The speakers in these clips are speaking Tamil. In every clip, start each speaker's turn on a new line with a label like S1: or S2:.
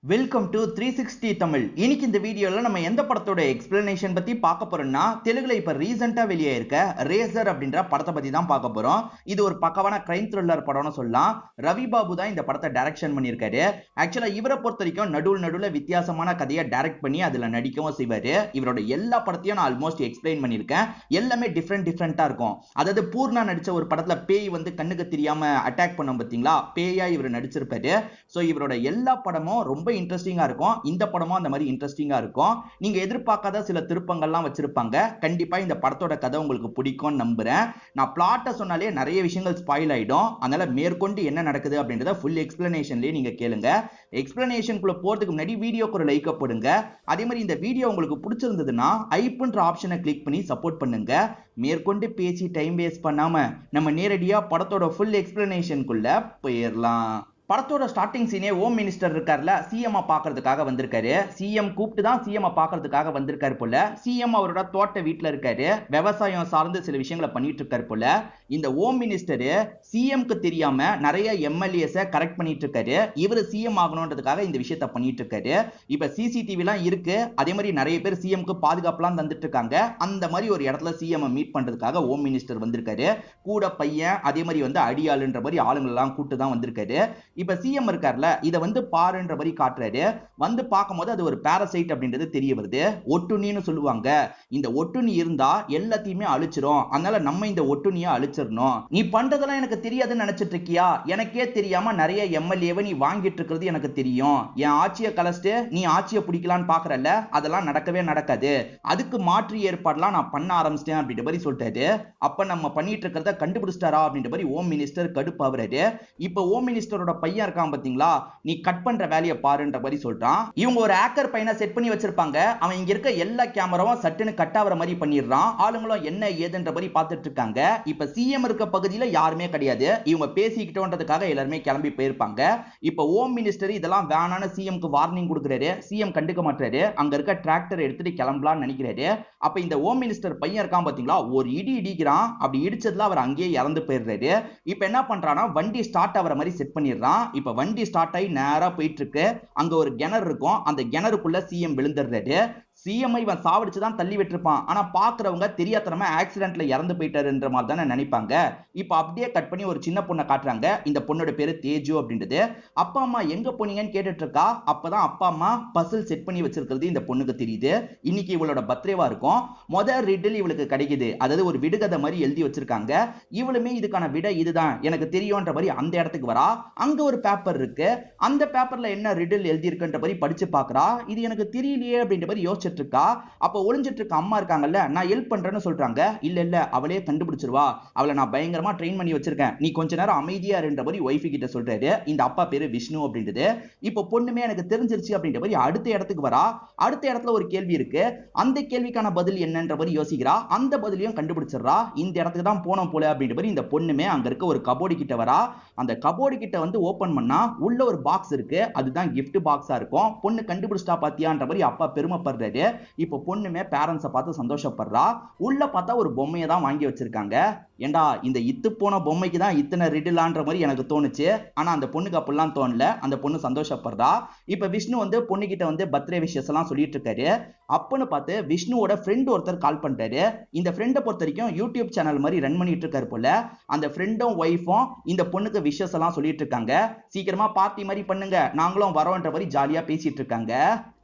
S1: Welcome to 360 Tamil. இன்னைக்கு இந்த வீடியோல நம்ம எந்த படத்தோட எக்ஸ்பிளனேஷன் பத்தி பார்க்க போறோம்னா, தெலுங்குல இப்ப ரீசெண்டா வெளியே இருக்க ரேசர் அப்படின்ற படத்தை பத்தி தான் பார்க்க போறோம். இது ஒரு பக்கவான கிரைம் த்ரில்லர் படம்னு சொல்லலாம். ரவி பாபு தான் இந்த படத்தை டைரக்ஷன் பண்ணியிருக்காரு. ஆக்சுவலா இவரை பொறுத்த வரைக்கும் நடுவுல வித்தியாசமான கதையை டைரக்ட் பண்ணி அதுல நடிக்கவும் செய்வாரு. இவரோட எல்லா படத்தையும் நான் ஆல்மோஸ்ட் எக்ஸ்பிளைன் பண்ணியிருக்கேன். எல்லாமே டிஃப்ரெண்டா இருக்கும். அதாவது பூர்ணா நடிச்ச ஒரு படத்துல பேய் வந்து கண்ணுக்கு தெரியாம அட்டாக் பண்ணும் பாத்தீங்களா, பேயா இவர் நடிச்சிருப்பாரு. சோ இவரோட எல்லா படமும் ரொம்ப இன்ட்ரெஸ்டிங்கா இருக்கும். இந்த படமும் அந்த மாதிரி இன்ட்ரெஸ்டிங்கா இருக்கும். நீங்க எதிர்பார்க்காத சில திருப்பங்கள்லாம் வச்சிருப்பாங்க. கண்டிப்பா இந்த படத்தோட கதை உங்களுக்கு பிடிக்கும்னு நம்புறேன். நான் பிளாட்ட சொன்னாலே நிறைய விஷயங்கள் ஸ்பாயில் ஆயிடும். அதனால மேற்கொண்டு என்ன நடக்குது அப்படின்றத ஃபுல் எக்ஸ்பிளனேஷன்லயே நீங்க கேளுங்க. எக்ஸ்பிளனேஷனுக்குள்ள போறதுக்கு முன்னாடி வீடியோக்கு ஒரு லைக் போடுங்க. அதே மாதிரி இந்த வீடியோ உங்களுக்கு பிடிச்சிருந்ததுன்னா ஐப்ன்ற ஆப்ஷனை கிளிக் பண்ணி சப்போர்ட் பண்ணுங்க. மேற்கொண்டு பேசி டைம் வேஸ்ட் பண்ணாம நம்ம நேரடியா படத்தோட ஃபுல் எக்ஸ்பிளனேஷனுக்குள்ள போயிடலாம். படத்தோட ஸ்டார்டிங் சீனே ஹோம் மினிஸ்டர் இருக்கார்ல, சிஎம் பாக்குறதுக்காக வந்திருக்காரு. சிஎம் கூப்பிட்டு தான் சிஎம் பாக்குறதுக்காக வந்திருக்காரு போல. சிஎம் அவரோட தோட்ட வீட்டுல இருக்காரு. விவசாயம் சார்ந்து சில விஷயங்களை பண்ணிட்டு இருக்காரு போல. இந்த ஹோம் மினிஸ்டர் சிஎம்க்கு தெரியாம நிறைய எம்எல்ஏஸ கரெக்ட் பண்ணிட்டு இருக்காரு. இவர் சிஎம் ஆகணும்ன்றதுக்காக இந்த விஷயத்த பண்ணிட்டு இருக்காரு. இப்ப சிசிடிவி எல்லாம் இருக்கு. அதே மாதிரி நிறைய பேர் சிஎம்க்கு பாதுகாப்புலாம் தந்துட்டு இருக்காங்க. அந்த மாதிரி ஒரு இடத்துல சிஎம் மீட் பண்றதுக்காக ஹோம் மினிஸ்டர் வந்திருக்காரு. கூட பையன் அதே மாதிரி வந்து அடியாளுன்ற மாதிரி ஆளுங்க எல்லாம் கூட்டு தான் வந்திருக்காரு. இப்ப சிஎம் இருக்கார்ல, இத வந்து பாருன்ற மாதிரி காட்டுறாரு. வந்து பார்க்கும்போது அது ஒரு பாராசைட் அப்படின்றது தெரிய வருது. ஒட்டுண்ணின்னு சொல்லுவாங்க. இந்த ஒட்டுண்ணி இருந்தா எல்லாத்தையுமே அழிச்சிரும். அதனால நம்ம இந்த ஒட்டுண்ணியை அழிச்சிடணும். நீ பண்றதெல்லாம் எனக்கு தெரியாதுன்னு நினைச்சிட்டு இருக்கியா? எனக்கே தெரியாம நிறைய எம்எல்ஏவை நீ வாங்கிட்டு இருக்கிறது எனக்கு தெரியும். என் ஆட்சியை கலச்சிட்டு நீ ஆட்சியை பிடிக்கலான்னு பாக்குறல்ல, அதெல்லாம் நடக்கவே நடக்காது. அதுக்கு மாற்று ஏற்பாடுலாம் நான் பண்ண ஆரம்பிச்சிட்டேன் அப்படின்ற மாதிரி சொல்லிட்டாரு. அப்ப நம்ம பண்ணிட்டு இருக்கிறத கண்டுபிடிச்சிட்டாரா அப்படின்ற மாதிரி ஹோம் மினிஸ்டர் கடுப்பாவறாரு. இப்ப ஹோம் மினிஸ்டரோட பையன் இருக்கான் பாத்தீங்களா, நீ கட் பண்ற வேலையை பாருன்ற மாதிரி சொல்றான். இவங்க ஒரு ஹேக்கர் பையனை செட் பண்ணி வச்சிருப்பாங்க. அவன் இங்க இருக்க எல்லா கேமராவும் சட்டுன்னு கட் ஆவற மாதிரி பண்ணிடுறான். ஆளுங்களும் என்ன ஏதுன்ற மாதிரி பார்த்துட்டு இருக்காங்க. இப்ப சிஎம் இருக்க பகுதியில யாருமே கிடையாது. இவங்க பேசிக்கிட்டோன்றதுக்காக எல்லாருமே கிளம்பி போயிருப்பாங்க. இப்ப ஹோம் மினிஸ்டர் இதெல்லாம் வேணான்னு சிஎம்க்கு வார்னிங் கொடுக்குறாரு. சிஎம் கண்டுக்க மாட்டாரு. அங்க இருக்க டிராக்டர் எடுத்துட்டு கிளம்பலாம்னு நினைக்கிறாரு. அப்ப இந்த ஹோம் மினிஸ்டர் பையன் இருக்கான் பாத்தீங்களா, ஒரு இடி இடிக்கிறான். அப்படி இடிச்சதுல அவர் அங்கேயே இறந்து போயிடுறாரு. இப்ப என்ன பண்றானா, வண்டி ஸ்டார்ட் ஆகிற மாதிரி செட் பண்ணிடுறான். இப்ப வண்டி ஸ்டார்ட் ஆகி நேரா போயிட்டு இருக்கு. அங்க ஒரு கிணறு இருக்கும். அந்த கிணறுக்குள்ள சிஎம் விழுந்துடுறாரு. சிஎம் இவன் சாவடிச்சுதான் தள்ளி விட்டுருப்பான். ஆனா பாக்குறவங்க தெரியாதனமா ஆக்சிடென்ட்ல இறந்து போயிட்டாருன்ற மாதிரி தானே நினைப்பாங்க. இப்ப அப்படியே கட் பண்ணி ஒரு சின்ன பொண்ணை காட்டுறாங்க. இந்த பொண்ணோட பேரு தேஜு அப்படின்றது. அப்பா அம்மா எங்க போனீங்கன்னு கேட்டுட்டு இருக்கா. அப்பதான் அப்பா அம்மா பசில் செட் பண்ணி வச்சிருக்கிறது இந்த பொண்ணுக்கு தெரியுது. இன்னைக்கு இவளோட பர்த்டேவா இருக்கும். முதல் ரிடில் இவளுக்கு கிடைக்குது. அதாவது ஒரு விடுகதை மாதிரி எழுதி வச்சிருக்காங்க. இவளுமே இதுக்கான விடை இதுதான் எனக்கு தெரியும்ன்ற மாதிரி அந்த இடத்துக்கு வரா. அங்க ஒரு பேப்பர் இருக்கு. அந்த பேப்பர்ல என்ன ரிடில் எழுதி இருக்குன்ற மாதிரி படிச்சு பாக்குறா. இது எனக்கு தெரியலையே அப்படின்ற மாதிரி யோசிச்சு இருக்கா. அப்ப ஒளிஞ்சிட்டு இருக்க அம்மா இருக்காங்கல்ல, நான் ஹெல்ப் பண்றேன்னு சொல்றாங்க. இல்ல அவளே கண்டுபிடிச்சிருவா. அவளை நான் பயங்கரமா ட்ரெயின் பண்ணி வச்சிருக்கேன். நீ கொஞ்ச நேரம் அமைதியா இருன்ற மாதிரி வைஃப் கிட்ட சொல்றாரு. இந்த அப்பா பேரு விஷ்ணு அப்படின்றது. இப்ப பொண்ணுமே எனக்கு தெரிஞ்சிருச்சு அப்படின்ற மாதிரி அடுத்த இடத்துக்கு வரா. அடுத்த இடத்துல ஒரு கேள்வி இருக்கு. அந்த கேள்விக்கான பதில் என்னன்ற மாதிரி யோசிக்கிறா. அந்த பதிலையும் கண்டுபிடிச்சிடறா. இந்த இடத்துக்கு தான் போனோம் போல அப்படின்ற மாதிரி இந்த பொண்ணுமே அங்க இருக்க ஒரு கபோர்டு கிட்ட வரா. அந்த கபோர்டு கிட்ட வந்து ஓபன் பண்ணா உள்ள ஒரு பாக்ஸ் இருக்கு. அதுதான் கிஃப்ட் பாக்ஸா இருக்கும். பொண்ணு கண்டுபிடிச்சிட்டா பாத்தியான்ற மாதிரி அப்பா பெருமைப்படுறாரு. இப்ப பொண்ணுமே பேரண்ட்ஸை பார்த்து சந்தோஷப்படுறா. உள்ள பார்த்தா ஒரு பொம்மையை தான் வாங்கி வச்சிருக்காங்க. ஏண்டா இந்த இத்து போன பொம்மைக்கு தான் இத்தனை ரிடிலான்ற மாதிரி எனக்கு தோணுச்சு. ஆனா அந்த பொண்ணுக்கு அப்படிலாம் தோணல. அந்த பொண்ணு சந்தோஷப்படுறா. இப்ப விஷ்ணு வந்து பொண்ணுகிட்ட வந்து பர்த்டே விஷஸ் எல்லாம் சொல்லிட்டு இருக்காரு. அப்பன்னு பார்த்து விஷ்ணுவோட ஃப்ரெண்ட் ஒருத்தர் கால் பண்றாரு. இந்த ஃப்ரெண்டை பொறுத்த வரைக்கும் யூடியூப் சேனல் மாதிரி ரன் பண்ணிட்டு இருக்காரு போல. அந்த ஃப்ரெண்டும் ஒய்ஃபும் இந்த பொண்ணுக்கு விஷஸ் எல்லாம் சொல்லிட்டு இருக்காங்க. சீக்கிரமா பார்ட்டி மாதிரி பண்ணுங்க, நாங்களும் வரோன்ற மாதிரி ஜாலியா பேசிட்டு இருக்காங்க.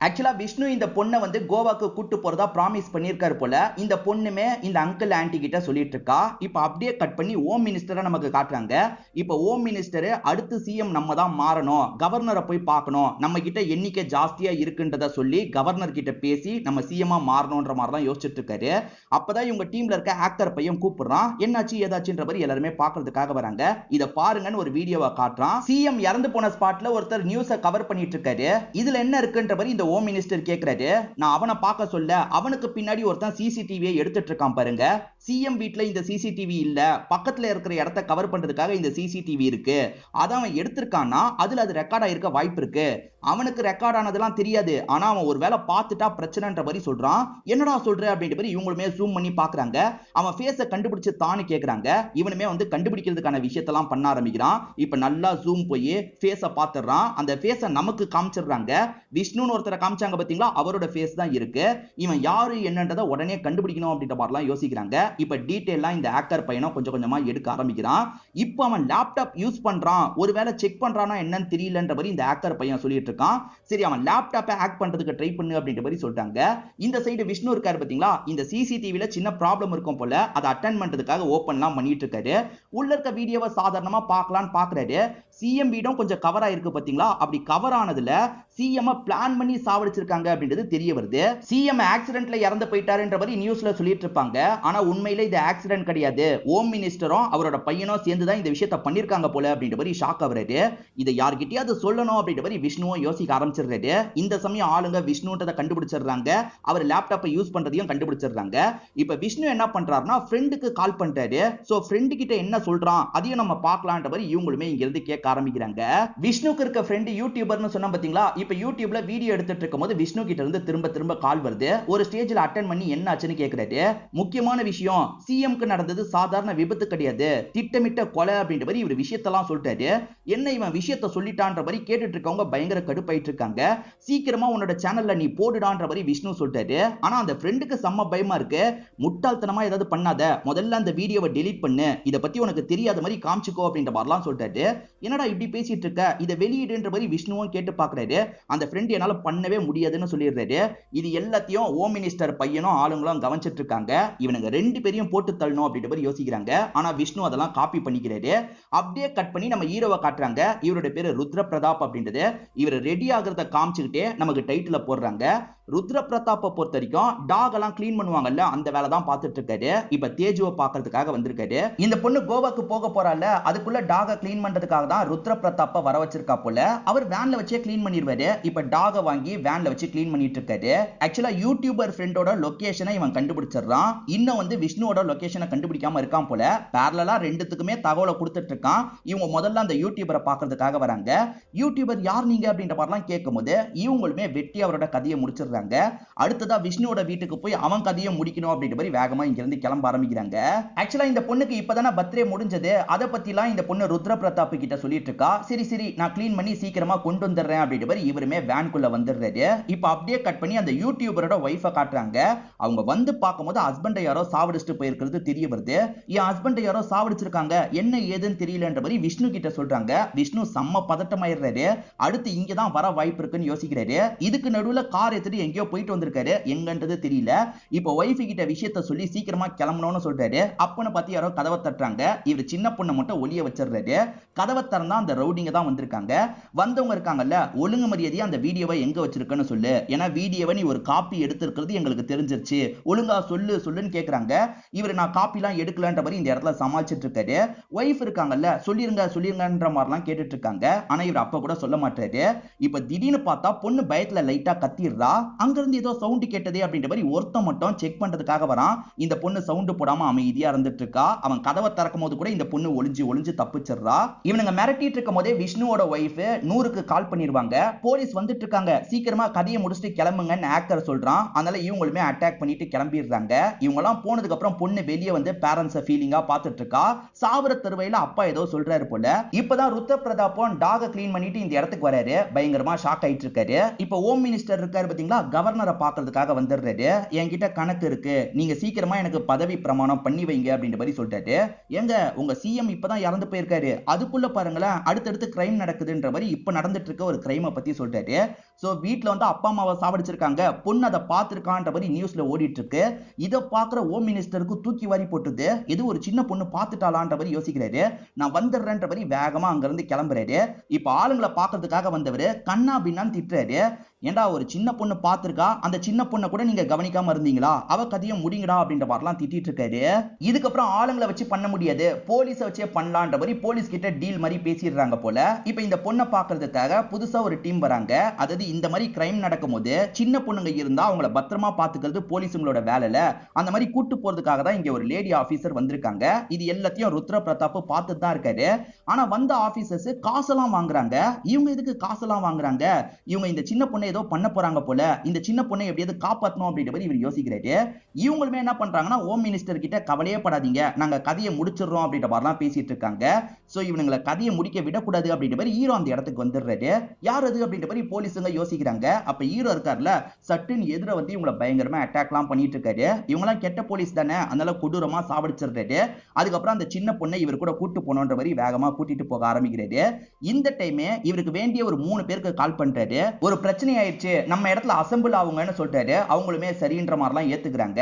S1: ஆக்சுவலா விஷ்ணு இந்த பொண்ணை வந்து கோவாக்கு கூட்டு போறதா ப்ராமிஸ் பண்ணியிருக்காரு போல. இந்த பொண்ணுமே இந்த அங்கிள் ஆன்டி கிட்ட சொல்லிட்டு இருக்கா. இப்ப அப்படியே கட் பண்ணி ஹோம் மினிஸ்டரை நமக்கு காட்டுறாங்க. இப்ப ஹோம் மினிஸ்டர் அடுத்து சிஎம் நம்ம தான் மாறணும், கவர்னரை போய் பார்க்கணும், நம்ம கிட்ட எண்ணிக்கை ஜாஸ்தியா இருக்குன்றத சொல்லி கவர்னர் கிட்ட பேசி நம்ம சிஎம்மா மாறணும்ன்ற மாதிரி தான் யோசிச்சுட்டு இருக்காரு. அப்பதான் இவங்க டீம்ல இருக்க ஆக்டர் பையன் கூப்பிடுறான். என்னாச்சு ஏதாச்சுன்ற மாதிரி எல்லாருமே பாக்குறதுக்காக வராங்க. இத பாருங்கன்னு ஒரு வீடியோவை காட்டுறான். சிஎம் இறந்து போன ஸ்பாட்ல ஒருத்தர் நியூஸை கவர் பண்ணிட்டு இருக்காரு. இதுல என்ன இருக்குன்ற மாதிரி இந்த இந்த ஹோம் மினிஸ்டர் கேக்குறாரு, நான் அவனை பார்க்க சொல்ல அவனுக்கு பின்னாடி ஒருத்தன் சிசிடிவியை எடுத்துட்டு இருக்கான் பாருங்க. சிஎம் வீட்ல இந்த சிசிடிவி இல்ல, பக்கத்துல இருக்கிற இடத்தை கவர் பண்றதுக்காக இந்த சிசிடிவி இருக்கு. அத அவன் எடுத்திருக்கான்னா அதுல அது ரெக்கார்ட் ஆயிருக்க வாய்ப்பு இருக்கு. அவனுக்கு ரெக்கார்ட் ஆனதெல்லாம் தெரியாது, ஆனா அவன் ஒருவேளை பார்த்துட்டா பிரச்சனைன்ற மாதிரி சொல்றான். என்னடா சொல்ற அப்படின்ற மாதிரி இவங்களுமே ஜூம் பண்ணி பாக்குறாங்க. அவன் ஃபேஸை கண்டுபிடிச்சு தானு கேக்குறாங்க. இவனுமே வந்து கண்டுபிடிக்கிறதுக்கான விஷயத்தெல்லாம் பண்ண ஆரம்பிக்கிறான். இப்ப நல்லா ஜூம் போய் ஃபேஸை பாத்துறான். அந்த ஃபேஸை நமக்கு காமிச்சிடுறாங்க. விஷ்ணுன்னு ஒருத்தரை காமிச்சாங்க பாத்தீங்களா, அவரோட ஃபேஸ் தான் இருக்கு. இவன் யாரு என்னன்றதை உடனே கண்டுபிடிக்கணும் அப்படின்ற மாதிரிலாம் யோசிக்கிறாங்க. இப்ப டீடைல்லாம் இந்த ஹேக்கர் பையனும் கொஞ்சம் கொஞ்சமா எடுக்க ஆரம்பிக்கிறான். இப்ப அவன் லேப்டாப் யூஸ் பண்றான், ஒருவேளை செக் பண்றானா என்னன்னு தெரியலன்ற மாதிரி இந்த ஹேக்கர் பையன் சொல்லிட்டு இருக்கான். சரி, அவன் லேப்டாப்பை ஹேக் பண்றதுக்கு ட்ரை பண்ணு அப்படின்ற மாதிரி சொல்றாங்க. இந்த சைடு விஷ்ணு இருக்காரு பாத்தீங்களா, இந்த சிசிடிவில சின்ன ப்ராப்ளம் இருக்கும் போல, அதை அட்டெண்ட் பண்றதுக்காக ஓபன்லாம் பண்ணிட்டு இருக்காரு. உள்ள இருக்க வீடியோவை சாதாரணமா பார்க்கலாம்னு பாக்குறாரு. சிஎம் வீடும் கொஞ்சம் கவர் ஆயிருக்கு பாத்தீங்களா, அப்படி கவர் ஆனதுல சிஎம் பிளான் பண்ணி சாவடிச்சிருக்காங்க அப்படின்றது தெரிய வருது. சிஎம் ஆக்சிடென்ட்ல இறந்து போயிட்டாருன்ற மாதிரி நியூஸ்ல சொல்லிட்டு இருப்பாங்க. ஆனா உண்மையில இது ஆக்சிடென்ட் கிடையாது. ஹோம் மினிஸ்டரும் அவரோட பையனும் சேர்ந்து தான் இந்த விஷயத்தை பண்ணிருக்காங்க போல அப்படின்ற மாதிரி ஷாக் ஆகுறாரு. இதை யார்கிட்டயாவது சொல்லணும் அப்படின்ற மாதிரி விஷ்ணுவும் யோசிக்க ஆரம்பிச்சிடுறாரு. இந்த சமயம் ஆளுங்க விஷ்ணுன்றதை கண்டுபிடிச்சிடுறாங்க. அவர் லேப்டாப்பை யூஸ் பண்றதையும் கண்டுபிடிச்சிடுறாங்க. இப்ப விஷ்ணு என்ன பண்றாருன்னா ஃப்ரெண்டுக்கு கால் பண்றாரு. சோ ஃப்ரெண்டு கிட்ட என்ன சொல்றான் அதையும் நம்ம பார்க்கலாம்ன்ற மாதிரி இவங்களுமே இங்க இருந்து கேட்க ஆரம்பிக்கிறாங்க. விஷ்ணுக்கு இருக்க ஃப்ரெண்ட் யூடியூபர்னு சொன்னா பாத்தீங்களா, இப்ப யூடியூப்ல வீடியோ எடுத்துட்டு இருக்கும்போது விஷ்ணு கிட்ட இருந்து திரும்ப திரும்ப கால் வருது. ஒரு ஸ்டேஜ்ல அட்டெண்ட் பண்ணி என்ன ஆச்சுன்னு கேக்குறாரு. முக்கியமான விஷயம், சிஎம்க்கு நடந்தது சாதாரண விபத்து கிடையாது, திட்டமிட்ட கொலை அப்படின்ற மாதிரி இவர் விஷயத்தெல்லாம் சொல்லிட்டாரு. என்ன இவன் விஷயத்தை சொல்லிட்டான்ற மாதிரி கேட்டுட்டு இருக்கவங்க பயங்கர கடுப்பாயிட்டு இருக்காங்க. சீக்கிரமா உன்னோட சேனல்ல நீ போடுடான்ற மாதிரி விஷ்ணு சொல்லிட்டாரு. ஆனா அந்த ஃப்ரெண்டுக்கு செம்ம பயமா இருக்கு. முட்டாள்தனமா ஏதாவது பண்ணாத, முதல்ல அந்த வீடியோவை டெலீட் பண்ணு, இத பத்தி உனக்கு தெரியாத மாதிரி காமிச்சுக்கோ அப்படின்ற மாதிரிலாம் சொல்லிட்டாரு. என்னடா இப்படி பேசிட்டு இருக்க, இதை வெளியிடுன்ற மாதிரி விஷ்ணுவும் கேட்டு பாக்குறாரு. அந்த ஃப்ரெண்ட் என்னால பண்ணவே முடியாதுன்னு சொல்லிடுறாரு. இது எல்லாத்தையும் ஹோம் மினிஸ்டர் பையனும் ஆளுங்களும் கவனிச்சிட்டு இருக்காங்க. இவனுங்க ரெண்டு பேரையும் போட்டு தள்ளணும் அப்படின்ற மாதிரி யோசிக்கிறாங்க. ஆனா விஷ்ணு அதெல்லாம் காப்பி பண்ணிக்கிறாரு. அப்படியே கட் பண்ணி நம்ம ஹீரோவை காட்டுறாங்க. இவரோட பேரு ருத்ர பிரதாப் அப்படின்றது. இவர் ரெடி ஆகிறத காமிச்சுக்கிட்டே நமக்கு டைட்டில போடுறாங்க. ருத்ர பிரதாப்பை பொறுத்த வரைக்கும் டாக் எல்லாம் கிளீன் பண்ணுவாங்கல்ல, அந்த வேலை தான் பார்த்துட்டு இருக்காரு. இப்ப தேஜுவை பார்க்கறதுக்காக வந்திருக்காரு. இந்த பொண்ணு கோவாக்கு போக போறால, அதுக்குள்ள டாக கிளீன் பண்றதுக்காக தான் ருத்ர பிரதாப்பை வர வச்சிருக்கா போல. அவர் வேன்ல வச்சே கிளீன் பண்ணிடுவாரு. இப்ப டாக வாங்கி வேன்ல வச்சு கிளீன் பண்ணிட்டு இருக்காரு. ஆக்சுவலா யூடியூபர் ஃப்ரெண்டோட லொகேஷனை இவன் கண்டுபிடிச்சிடறான். இன்னும் வந்து விஷ்ணுவோட லொகேஷனை கண்டுபிடிக்காம இருக்கான் போல. பேரலா ரெண்டுத்துக்குமே தகவலை கொடுத்துட்டு இருக்கான். இவங்க முதல்ல அந்த யூடியூபரை பார்க்கறதுக்காக வராங்க. யூடியூபர் யார் நீங்க அப்படின்ற மாதிரிலாம் கேட்கும்போது இவங்களுமே வெட்டி அவரோட கதையை முடிச்சிடுறாங்க. அடுத்ததா விஷ்ணுவோட வீட்டுக்கு போய் அவன் கதையை முடிக்கணும் அப்படின்ற மாதிரி வேகமா இங்க இருந்து கிளம்ப ஆரம்பிக்கிறாங்க. ஆக்சுவலா இந்த பொண்ணுக்கு இப்பதானே பர்த்டே முடிஞ்சது. அதை பத்திலாம் இந்த பொண்ணு ருத்ர பிரதாப் கிட்ட சொல்லிட்டு இருக்கா. சரி சரி, நான் கிளீன் பண்ணி சீக்கிரமா கொண்டு வந்துடுறேன் அப்படின்ற மாதிரி இவருமே வேன்குள்ள வந்துடுறாரு. இப்ப அப்படியே கட் பண்ணி அந்த யூடியூபரோட ஒய்ஃபை காட்டுறாங்க. அவங்க வந்து பார்க்கும்போது ஹஸ்பண்டை யாரோ சாவடிச்சுட்டு போயிருக்கிறது தெரிய வருது. என் ஹஸ்பண்டை யாரோ சாவடிச்சிருக்காங்க, என்ன ஏதுன்னு தெரியலன்ற மாதிரி விஷ்ணு கிட்ட சொல்றாங்க. விஷ்ணு செம்ம பதட்டமாயிடுறாரு. அடுத்து இங்கதான் வர வாய்ப்பு இருக்குன்னு யோசிக்கிறாரு. இதுக்கு நடுவுல கார் எடுத்துட்டு எங்கேயோ போயிட்டு வந்திருக்காரு, எங்கன்றது தெரியல. இப்போ ஒய்ஃப் கிட்ட விஷயத்த சொல்லி சீக்கிரமா கிளம்பணும்னு சொல்றாரு. அப்பன்னு பார்த்து யாரோ கதவை தட்டுறாங்க. இவர் சின்ன பொண்ணை மட்டும் ஒளிய வச்சிடுறாரு. கதவை திறந்தா அந்த ரவுடிங்க தான் வந்திருக்காங்க. வந்தவங்க இருக்காங்கல்ல, ஒழுங்கு மரியாதையா அந்த வீடியோவை எங்க வச்சிருக்கன்னு சொல்லு, ஏன்னா வீடியோவை நீ ஒரு காப்பி எடுத்திருக்கிறது எங்களுக்கு தெரிஞ்சிருச்சு, ஒழுங்கா சொல்லு சொல்லுன்னு கேக்குறாங்க. இவர் நான் காப்பிலாம் எடுக்கலன்ற மாதிரி இந்த இடத்துல சமாளிச்சிட்டு இருக்காரு. ஒய்ஃப் இருக்காங்கல்ல, சொல்லிருங்க சொல்லிருங்கன்ற மாதிரிலாம் கேட்டுட்டு இருக்காங்க. ஆனா இவர் அப்ப கூட சொல்ல மாட்டாரு. இப்ப திடீர்னு பார்த்தா பொண்ணு பயத்துல லைட்டா கத்திடுறா. அங்க இருந்து ஏதோ சவுண்ட் கேட்டதே அப்படின்ற மாதிரி ஒருத்தன் மட்டும் செக் பண்றதுக்காக வரான். இந்த பொண்ணு சவுண்ட் போடாம அமைதியா இருந்துட்டு இருக்கா. அவன் கதவை திறக்கும் போது கூட இந்த பொண்ணு ஒளிஞ்சு ஒளிஞ்சு தப்பிச்சிடுறா. இவனுங்க மிரட்டிட்டு இருக்கும் போதே விஷ்ணுவோட ஒய்ஃப் 100க்கு கால் பண்ணிடுவாங்க. போலீஸ் வந்துட்டு இருக்காங்க, சீக்கிரமா கதையை முடிச்சுட்டு கிளம்புங்கன்னு ஹேக்கர் சொல்றான். அதனால இவங்களுமே அட்டாக் பண்ணிட்டு கிளம்பிடுறாங்க. இவங்க எல்லாம் போனதுக்கு அப்புறம் பொண்ணு வெளியே வந்து பேரண்ட்ஸ் ஃபீலிங்கா பார்த்துட்டு இருக்கா. சாவர தருவையில அப்பா ஏதோ சொல்றாரு போல. இப்பதான் ருத்ர பிரதாப்பும் டாக கிளீன் பண்ணிட்டு இந்த இடத்துக்கு வராரு. பயங்கரமா ஷாக் ஆயிட்டு இருக்காரு. இப்ப ஹோம் மினிஸ்டர் இருக்காரு பாத்தீங்களா, கவர்னரை பார்க்கறதுக்காக வந்துடுறாரு. என்கிட்ட கணக்கு இருக்கு, நீங்க சீக்கிரமா எனக்கு பதவி பிரமாணம் பண்ணி வைங்க அப்படின்ற மாதிரி சொல்லிட்டாரு. எங்க உங்க சிஎம் இப்பதான் இறந்து போயிருக்காரு, அதுக்குள்ள பாருங்களேன் அடுத்தடுத்து கிரைம் நடக்குதுன்ற மாதிரி இப்ப நடந்துட்டு இருக்க ஒரு கிரைமை பத்தி சொல்லிட்டாரு. சோ வீட்டுல வந்து அப்பா அம்மாவை சாவடிச்சிருக்காங்க, பொண்ணு அதை பார்த்திருக்கான்ற மாதிரி நியூஸ்ல ஓடிட்டு இருக்கு. இதை பாக்குற ஹோம் மினிஸ்டருக்கு தூக்கி வாரி போட்டுது. இது ஒரு சின்ன பொண்ணு பார்த்துட்டாளான்ற மாதிரி யோசிக்கிறாரு. நான் வந்துடுறேன்ற மாதிரி வேகமா அங்க இருந்து கிளம்புறாரு. இப்ப ஆளுங்களை பார்க்கறதுக்காக வந்தவரு கண்ணா பின்னான்னு திட்டுறாரு. ஏண்டா ஒரு சின்ன பொண்ணு பார்த்திருக்கா, அந்த சின்ன பொண்ணை கூட நீங்க கவனிக்காம இருந்தீங்களா, அவ கதையை முடிங்கடா அப்படின்ற மாதிரிலாம் திட்டிட்டு இருக்காரு. இதுக்கப்புறம் ஆளுங்களை வச்சு பண்ண முடியாது, போலீஸை வச்சே பண்ணலான்ற மாதிரி போலீஸ் கிட்ட டீல் மாதிரி பேசிடுறாங்க போல. இப்ப இந்த பொண்ணை பார்க்கறதுக்காக புதுசா ஒரு டீம் வராங்க. அதாவது இந்த மாதிரி கிரைம் நடக்கும்போது சின்ன பொண்ணுங்க இருந்தா அவங்கள பத்திரமா பாத்துக்கிறது போலீஸுங்களோட வேலையில. அந்த மாதிரி கூட்டு போறதுக்காக தான் இங்க ஒரு லேடி ஆபீசர் வந்திருக்காங்க. இது எல்லாத்தையும் ருத்ர பிரதாப் பார்த்துட்டு தான் இருக்காரு. ஆனா வந்த ஆபீசர்ஸ் காசெல்லாம் வாங்குறாங்க. இவங்க எதுக்கு காசெல்லாம் வாங்குறாங்க? இவங்க இந்த சின்ன பொண்ணை ஏதோ பண்ண போறாங்க போல. இந்த சின்ன பொண்ணை எப்படியாவது காப்பாத்தணும் அப்படின்ற மாதிரி இவர் யோசிக்கிறாரு. இவங்களுமே என்ன பண்றாங்கன்னா ஹோம் மினிஸ்டர் கிட்ட கவலையே படாதீங்க, நாங்க கதையை முடிச்சிடுறோம் அப்படின்ற மாதிரிலாம் பேசிட்டு இருக்காங்க. சோ இவனுங்களை கதையை முடிக்க விடக்கூடாது அப்படின்ற மாதிரி ஹீரோ அந்த இடத்துக்கு வந்துடுறாரு. யார் அது அப்படின்ற மாதிரி போலீஸுங்க யோசிக்கிறாங்க. அப்ப ஹீரோ இருக்கார்ல, சட்டுன்னு எதிர வந்து இவங்களை பயங்கரமா அட்டாக்லாம் பண்ணிட்டு இருக்காரு. இவங்கெல்லாம் கெட்ட போலீஸ் தானே, அதனால கொடூரமா சாவடிச்சிடுறாரு. அதுக்கப்புறம் அந்த சின்ன பொண்ணை இவர் கூட கூட்டு போனோன்ற மாதிரி வேகமா கூட்டிட்டு போக ஆரம்பிக்கிறாரு. இந்த டைமே இவருக்கு வேண்டிய ஒரு 3 பேருக்கு கால் பண்றாரு. ஒரு பிரச்சனை ஆயிடுச்சு, நம்ம இடத்துல அசெம்பிள் ஆகுங்கன்னு சொல்றாரு. அவங்களுமே சரின்ற மாதிரிலாம் ஏத்துக்கிறாங்க.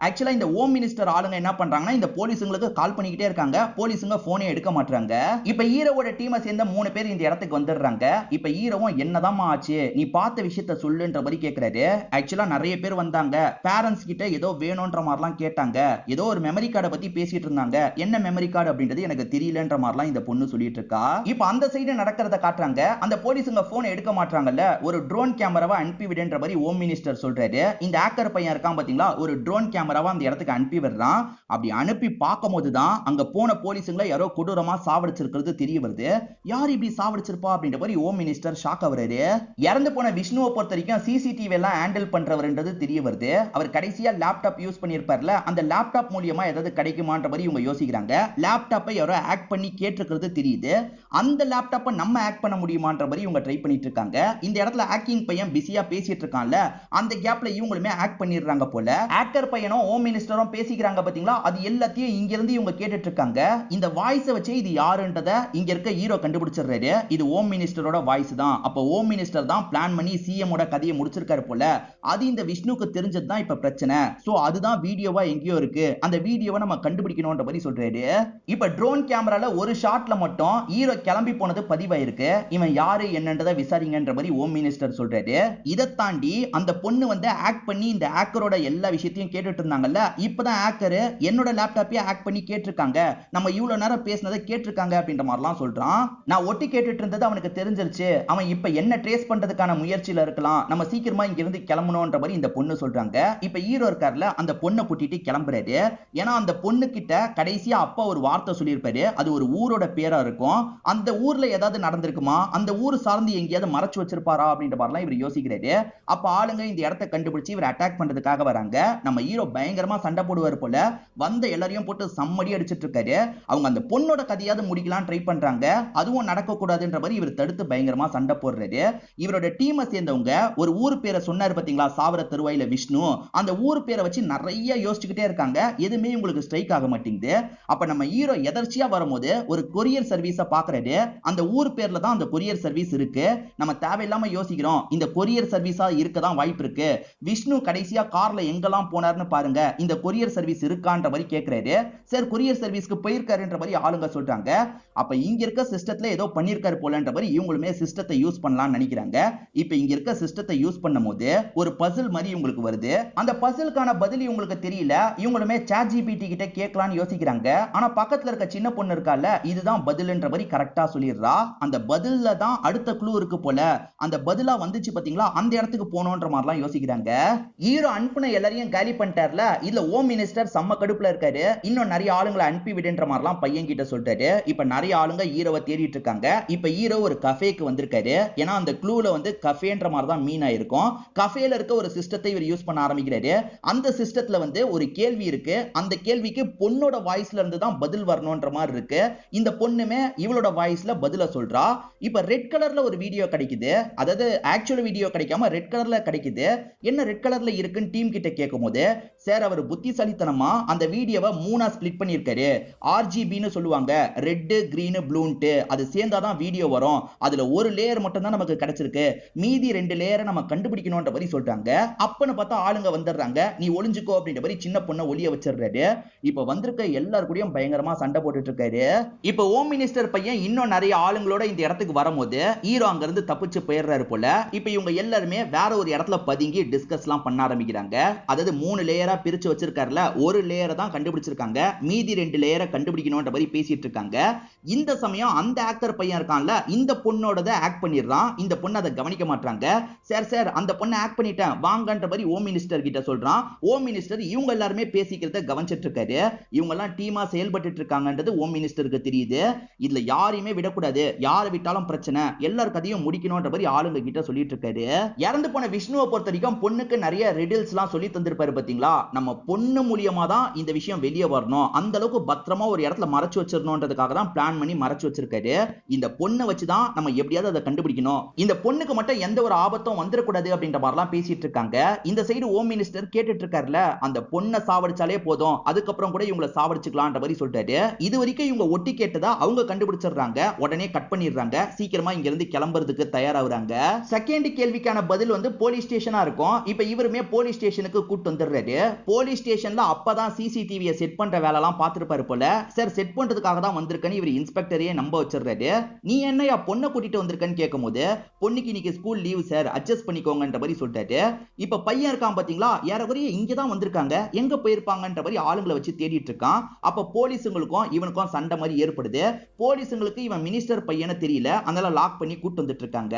S1: ஆக்சுவலா இந்த ஹோம் மினிஸ்டர் ஆளுங்க என்ன பண்றாங்கன்னா இந்த போலீஸுங்களுக்கு கால் பண்ணிக்கிட்டே இருக்காங்க. போலீஸுங்க போனே எடுக்க மாட்டாங்க. இப்ப ஹீரோவோட டீமை சேர்ந்த 3 பேர் இந்த இடத்துக்கு வந்துடுறாங்க. இப்ப ஹீரோவும் என்னதான் ஆச்சு, நீ பார்த்த விஷயத்த சொல்லுன்ற மாதிரி கேக்குறாரு. ஆக்சுவலா நிறைய பேர் வந்தாங்க. பேரண்ட்ஸ் கிட்ட ஏதோ வேணும்ன்ற மாதிரிலாம் கேட்டாங்க. ஏதோ ஒரு மெமரி கார்டை பத்தி பேசிட்டு இருந்தாங்க. என்ன மெமரி கார்டு அப்படின்றது எனக்கு தெரியலன்ற மாதிரிலாம் இந்த பொண்ணு சொல்லிட்டு இருக்கா. இப்ப அந்த சைடு நடக்கிறத காட்டுறாங்க. அந்த போலீஸுங்க போன் எடுக்க மாட்டாங்கல்ல, ஒரு ட்ரோன் கேமராவை அனுப்பி விடுன்ற மாதிரி ஹோம் மினிஸ்டர் சொல்றாரு. இந்த ஹேக்கர் பையன் இருக்கான் பாத்தீங்களா, ஒரு ட்ரோன் கேமராவை அந்த இடத்துக்கு அனுப்பி விடுறான். அப்படி அனுப்பி பார்க்கும்போது தான் அங்க போன போலீஸுங்களை யாரோ கொடூரமா சாவடிச்சிருக்கிறது தெரிய வருது. யார் இப்படி சாவடிச்சிருப்பா அப்படின்ற மாதிரி ஹோம் மினிஸ்டர் ஷாக் ஆகுறாரு. இறந்து போன விஷ்ணுவை பொறுத்த வரைக்கும் சிசிடிவி எல்லாம் ஹேண்டில் பண்றவர்ன்றது தெரிய வருது. அவர் கடைசியா லேப்டாப் யூஸ் பண்ணியிருப்பார்ல, அந்த லேப்டாப் மூலியமா ஏதாவது கிடைக்குமான்ற மாதிரி இவங்க யோசிக்கிறாங்க. லேப்டாப்பை யாரோ ஹேக் பண்ணி கேட்டிருக்கிறது தெரியுது. அந்த லேப்டாப்பை நம்ம ஹேக் பண்ண முடியுமான்ற மாதிரி இவங்க ட்ரை பண்ணிட்டு இருக்காங்க. இந்த இடத்துல ஹேக்கிங் பையன் பிஸியா பேசிட்டு இருக்கான்ல, அந்த கேப்ல இவங்களுமே ஹேக் பண்ணிடுறாங்க போல. ஹேக்கர் பையனும் ஹோம் மினிஸ்டரும் பேசிக்கிறாங்க பாத்தீங்களா, அது எல்லாத்தையும் இங்க இருந்து இவங்க கேட்டுட்டு இருக்காங்க. இந்த வாய்ஸை வச்சு இது யாருன்றத இங்க இருக்க ஹீரோ கண்டுபிடிச்சிடுறாரு. இது ஹோம் மினிஸ்டரோட வாய்ஸ் தான். அப்ப ஹோம் மினிஸ்டர் தான் பிளான் பண்ணி சிஎம் ஓட கதையை முடிச்சிருக்காரு போல. அது இந்த விஷ்ணுக்கு தெரிஞ்சது தான் இப்ப பிரச்சனை. சோ அதுதான் வீடியோவா எங்கேயோ இருக்கு, அந்த வீடியோவை நம்ம கண்டுபிடிக்கணும்ன்ற மாதிரி சொல்றாரு. இப்ப ட்ரோன் கேமரால ஒரு ஷாட்ல மட்டும் ஹீரோ கிளம்பி போனது பதிவாயிருக்கு. இவன் யாரு என்னன்றதை விசாரிங்கன்ற மாதிரி ஹோம் மினிஸ்டர் சொல்றாரு. இதை தாண்டி அந்த பொண்ணு வந்து ஹேக் பண்ணி இந்த ஹேக்கரோட எல்லா விஷயத்தையும் கேட்டுட்டு இருந்தாங்கல்ல, இப்பதான் ஹேக்கர் என்னோட லேப்டாப்பையே ஹேக் பண்ணி கேட்டிருக்காங்க, நம்ம இவ்வளவு நேரம் பேசினதை கேட்டிருக்காங்க அப்படின்ற மாதிரிலாம் சொல்றான். நான் ஒட்டி கேட்டுட்டு இருந்தது அவனுக்கு தெரிஞ்சிருச்சு. அவன் இப்ப என்ன ட்ரேஸ் பண்றதுக்கான முயற்சியில இருக்கலாம். நம்ம சீக்கிரமா இங்க இருந்து கிளம்பணும்ன்ற மாதிரி இந்த பொண்ணு சொல்றாங்க. இப்ப ஹீரோ இருக்கார்ல, அந்த பொண்ணை கூட்டிட்டு கிளம்புறாரு. ஏன்னா அந்த பொண்ணு கிட்ட கடைசியா அப்பா ஒரு வார்த்தை சொல்லியிருப்பாரு. அது ஒரு ஊரோட பேரா இருக்கும். அந்த ஊர்ல ஏதாவது நடந்திருக்குமா, அந்த ஊர் சார்ந்து எங்கேயாவது மறைச்சு வச்சிருப்பாரா அப்படின்ற மாதிரிலாம் இவர் யோசிக்கிறாரு. அப்ப ஆளுங்க இந்த இடத்தை கண்டுபிடிச்சு இவர் அட்டாக் பண்றதுக்காக வராங்க. நம்ம ஹீரோ பயங்கரமா சண்டை போடுவார் போல. வந்த எல்லாரையும் போட்டு சம்மடி அடிச்சிட்டு இருக்காரு. அவங்க அந்த பொண்ணோட கதையாவது முடிக்கலாம் ட்ரை பண்றாங்க. அதுவும் நடக்க கூடாதுன்ற மாதிரி இவர் தடுத்து பயங்கரமா சண்டை போடுறாரு. இவரோட டீமை சேர்ந்தவங்க ஒரு ஊர் பேரை சொன்னாரு பாத்தீங்களா, சாவர தருவாயில விஷ்ணு, அந்த ஊர் பேரை வச்சு நிறைய யோசிச்சுக்கிட்டே இருக்காங்க. எதுவுமே உங்களுக்கு ஸ்ட்ரைக் ஆக மாட்டேங்குது. அப்ப நம்ம ஹீரோ எதர்ச்சியா வரும்போது ஒரு கொரியர் சர்வீஸை பாக்குறாரு. அந்த ஊர் பேர்ல தான் அந்த கொரியர் சர்வீஸ் இருக்கு. நம்ம தேவையில்லாம யோசிக்கிறோம், இந்த கொரியர் சர்வீஸா இருக்கதான் வாய்ப்பு இருக்கு. விஷ்ணு கடைசியா கார்ல எங்கெல்லாம் போனார்னு பாருங்க, இந்த கொரியர் சர்வீஸ் இருக்கான்ற மாதிரி கேட்கிறாரு. சரி கொரியர் சர்வீஸ்க்கு போயிருக்காருன்ற மாதிரி ஆளுங்க சொல்றாங்க. அப்ப இங்க இருக்க சிஸ்டத்துல ஏதோ பண்ணிருக்காரு போலன்ற மாதிரி இவங்களுமே சிஸ்டத்தை யூஸ் பண்ணலாம்னு நினைக்கிறாங்க. இப்ப இங்க இருக்க சிஸ்டத்தை யூஸ் பண்ணும்போது ஒரு பசில் மாதிரி உங்களுக்கு வருது. அந்த பசிலுக்கான பதில் இவங்களுக்கு தெரியல. இவங்களுமே ChatGPT கிட்ட கேட்கலாம்னு யோசிக்கிறாங்க. ஆனா பக்கத்துல இருக்க சின்ன பொண்ணு இருக்கால, இதுதான் பதில்ன்ற மாதிரி கரெக்டா சொல்லிடுறா. அந்த பதில்ல தான் அடுத்த க்ளூ இருக்கு போல. அந்த பதிலா வந்துச்சு பாத்தீங்களா, அந்த இடத்துக்கு போனோன்ற மாதிரிலாம் யோசிக்கிறாங்க. ஹீரோ அனுப்புன எல்லாரையும் காலி பண்ணிட்டார்ல, இதுல ஹோம் மினிஸ்டர் செம்ம கடுப்புல இருக்காரு. இன்னும் நிறைய ஆளுங்களை அனுப்பி விடுன்ற மாதிரிலாம் பையன் கிட்ட சொல்றாரு. இப்ப நிறைய ஆளுங்க ஹீரோவை தேடிட்டு இருக்காங்க. இப்ப ஹீரோ ஒரு கஃபேக்கு வந்திருக்காரு. ஏன்னா அந்த க்ளூல வந்து கஃபேன்ற மாதிரி தான் மீன் ஆயிருக்கும். கஃபேல இருக்க ஒரு சிஸ்டத்தை இவர் யூஸ் பண்ண ஆரம்பிக்கிறாரு. அந்த சிஸ்டத்துல வந்து ஒரு கேள்வி இருக்கு. அந்த கேள்விக்கு பொண்ணோட வாய்ஸ்ல இருந்து தான் பதில் வரணும்ன்ற மாதிரி இருக்கு. இந்த பொண்ணுமே இவளோட வாய்ஸ்ல பதில சொல்றா. இப்ப ரெட் கலர்ல ஒரு வீடியோ கிடைக்குது. அதாவது ஆக்சுவல் வீடியோ கிடைக்காம ரெட் கலர்ல கிடைக்குது. என்ன ரெட் கலர்ல இருக்குன்னு டீம் கிட்ட கேட்கும்போது, சார் அவர் புத்திசாலித்தனமா அந்த வீடியோவை 3ஆ ஸ்பிளிட் பண்ணியிருக்காரு. RGBன்னு சொல்லுவாங்க, ரெட் கிரீன் ப்ளூன்ட்டு. அது சேர்ந்தாதான் வீடியோ வரும். அதுல ஒரு லேயர் மட்டும் தான் நமக்கு கிடைச்சிருக்கு. மீதி 2 லேயரை நம்ம கண்டுபிடிக்கணும்ன்ற மாதிரி சொல்றாங்க. அப்பன்னு பார்த்தா ஆளுங்க வந்துடுறாங்க. நீ ஒளிஞ்சுக்கோ அப்படின்ற மாதிரி சின்ன பொண்ணை ஒளிய வச்சிடுறாரு. இப்ப வந்திருக்க எல்லார் கூடயும் பயங்கரமா சண்டை போட்டுட்டு இருக்காரு. இப்ப ஹோம் மினிஸ்டர் பையன் இன்னும் நிறைய ஆளுங்களோட இந்த இடத்துக்கு வரும்போது ஹீரோ அங்க இருந்து தப்பிச்சு போயிடுறாரு போல. இப்ப இவங்க எல்லாருமே வேற ஒரு இடத்துல பதுங்கி டிஸ்கஸ்லாம் பண்ண ஆரம்பிக்கிறாங்க. அதாவது 3 லேயரா பிரிச்சு வச்சிருக்காருல, ஒரு லேயரை தான் கண்டுபிடிச்சிருக்காங்க. மீதி 2 லேயரை கண்டுபிடிக்கணும்ன்ற மாதிரி பேசிட்டு இருக்காங்க. இந்த சமயம் அந்த ஆக்டர் பையன் இருக்கான்ல, இந்த பொண்ணோட ஆக்ட் பண்ணிடுறான். இந்த பொண்ணு அதை கவனிக்க மாட்டாங்க. மாட்டாங்க. சார் சார் அந்த பொண்ணை ஆக்ட் பண்ணிட்டேன் வாங்கன்ற மாதிரி ஹோம் மினிஸ்டர் கிட்ட சொல்றான். ஹோம் மினிஸ்டர் இவங்க எல்லாருமே பேசிக்கிறத கவனிச்சிட்டு இருக்காரு. இவங்க எல்லாம் டீமா செயல்பட்டு இருக்காங்கன்றது ஹோம் மினிஸ்டருக்கு தெரியுது. இதுல யாரையுமே விடக்கூடாது, யாரை விட்டாலும் பிரச்சனை, எல்லார் கதையும் முடிக்கணும்ன்ற மாதிரி ஆளுங்க கிட்ட சொல்லிட்டு இருக்காரு. இறந்து போன விஷ்ணுவை பொறுத்த வரைக்கும் பொண்ணுக்கு நிறைய ரிடில்ஸ் எல்லாம் சொல்லி தந்திருப்பாரு பாத்தீங்களா. நம்ம பொண்ணு மூலியமா தான் இந்த விஷயம் வெளியே வரணும், அந்த அளவுக்கு பத்திரமா ஒரு இடத்துல மறைச்சு வச்சிடணும்ன்றதுக்காக தான் பிளான் பண்ணி மறைச்சு வச்சிருக்காரு. இந்த பொண்ணை வச்சுதான் நம்ம எப்படியாவது அதை கண்டுபிடிக்கணும், இந்த பொண்ணுக்கு மட்டும் எந்த ஒரு ஆபத்தும் வந்துடக்கூடாது அப்படின்ற மாதிரிலாம் பேசிட்டு இருக்காங்க. இந்த சைடு ஹோம் மினிஸ்டர் கேட்டுட்டு இருக்காருல, அந்த பொண்ணை சாவடிச்சாலே போதும், அதுக்கப்புறம் கூட இவங்களை சாவடிச்சுக்கலாம்ன்ற மாதிரி சொல்லிட்டாரு. இது வரைக்கும் இவங்க ஒட்டி கேட்டதா அவங்க கண்டுபிடிச்சிடுறாங்க. உடனே கட் பண்ணிடுறாங்க. சீக்கிரமா இங்க இருந்து கிளம்புறதுக்கு தயாராகுறாங்க. செகண்ட் கேள்விக்கான பதில் வந்து போலீஸ் ஸ்டேஷனா இருக்கும். இப்ப இவருமே போலீஸ் ஸ்டேஷனுக்கு கூட்டு வந்துடுறாரு. போலீஸ் ஸ்டேஷன்ல அப்பதான் சிசிடிவியை செட் பண்ற வேலை எல்லாம் பார்த்திருப்பாரு போல. சார் செட் பண்றதுக்காக தான் வந்திருக்கேன்னு இவர் இன்ஸ்பெக்டரையே நம்ப வச்சிடுறாரு. நீ என்னையா பொண்ணை கூட்டிட்டு வந்திருக்கன்னு கேட்கும்போது, பொண்ணுக்கு இன்னைக்கு ஸ்கூல் லீவ் சார், அட்ஜஸ்ட் பண்ணிக்கோங்கன்ற மாதிரி சொல்லிட்டாரு. இப்ப பையன் இருக்கான் பாத்தீங்களா, யாரவரையே இங்க தான் வந்திருக்காங்க, எங்க போயிருப்பாங்கன்ற மாதிரி ஆளுங்களை வச்சு தேடிட்டு இருக்கான். அப்ப போலீஸுங்களுக்கும் இவனுக்கும் சண்டை மாதிரி ஏற்படுது. போலீஸுங்களுக்கு இவன் மினிஸ்டர் பையனை தெரியல, அதனால லாக் பண்ணி கூட்டு வந்துட்டு இருக்காங்க.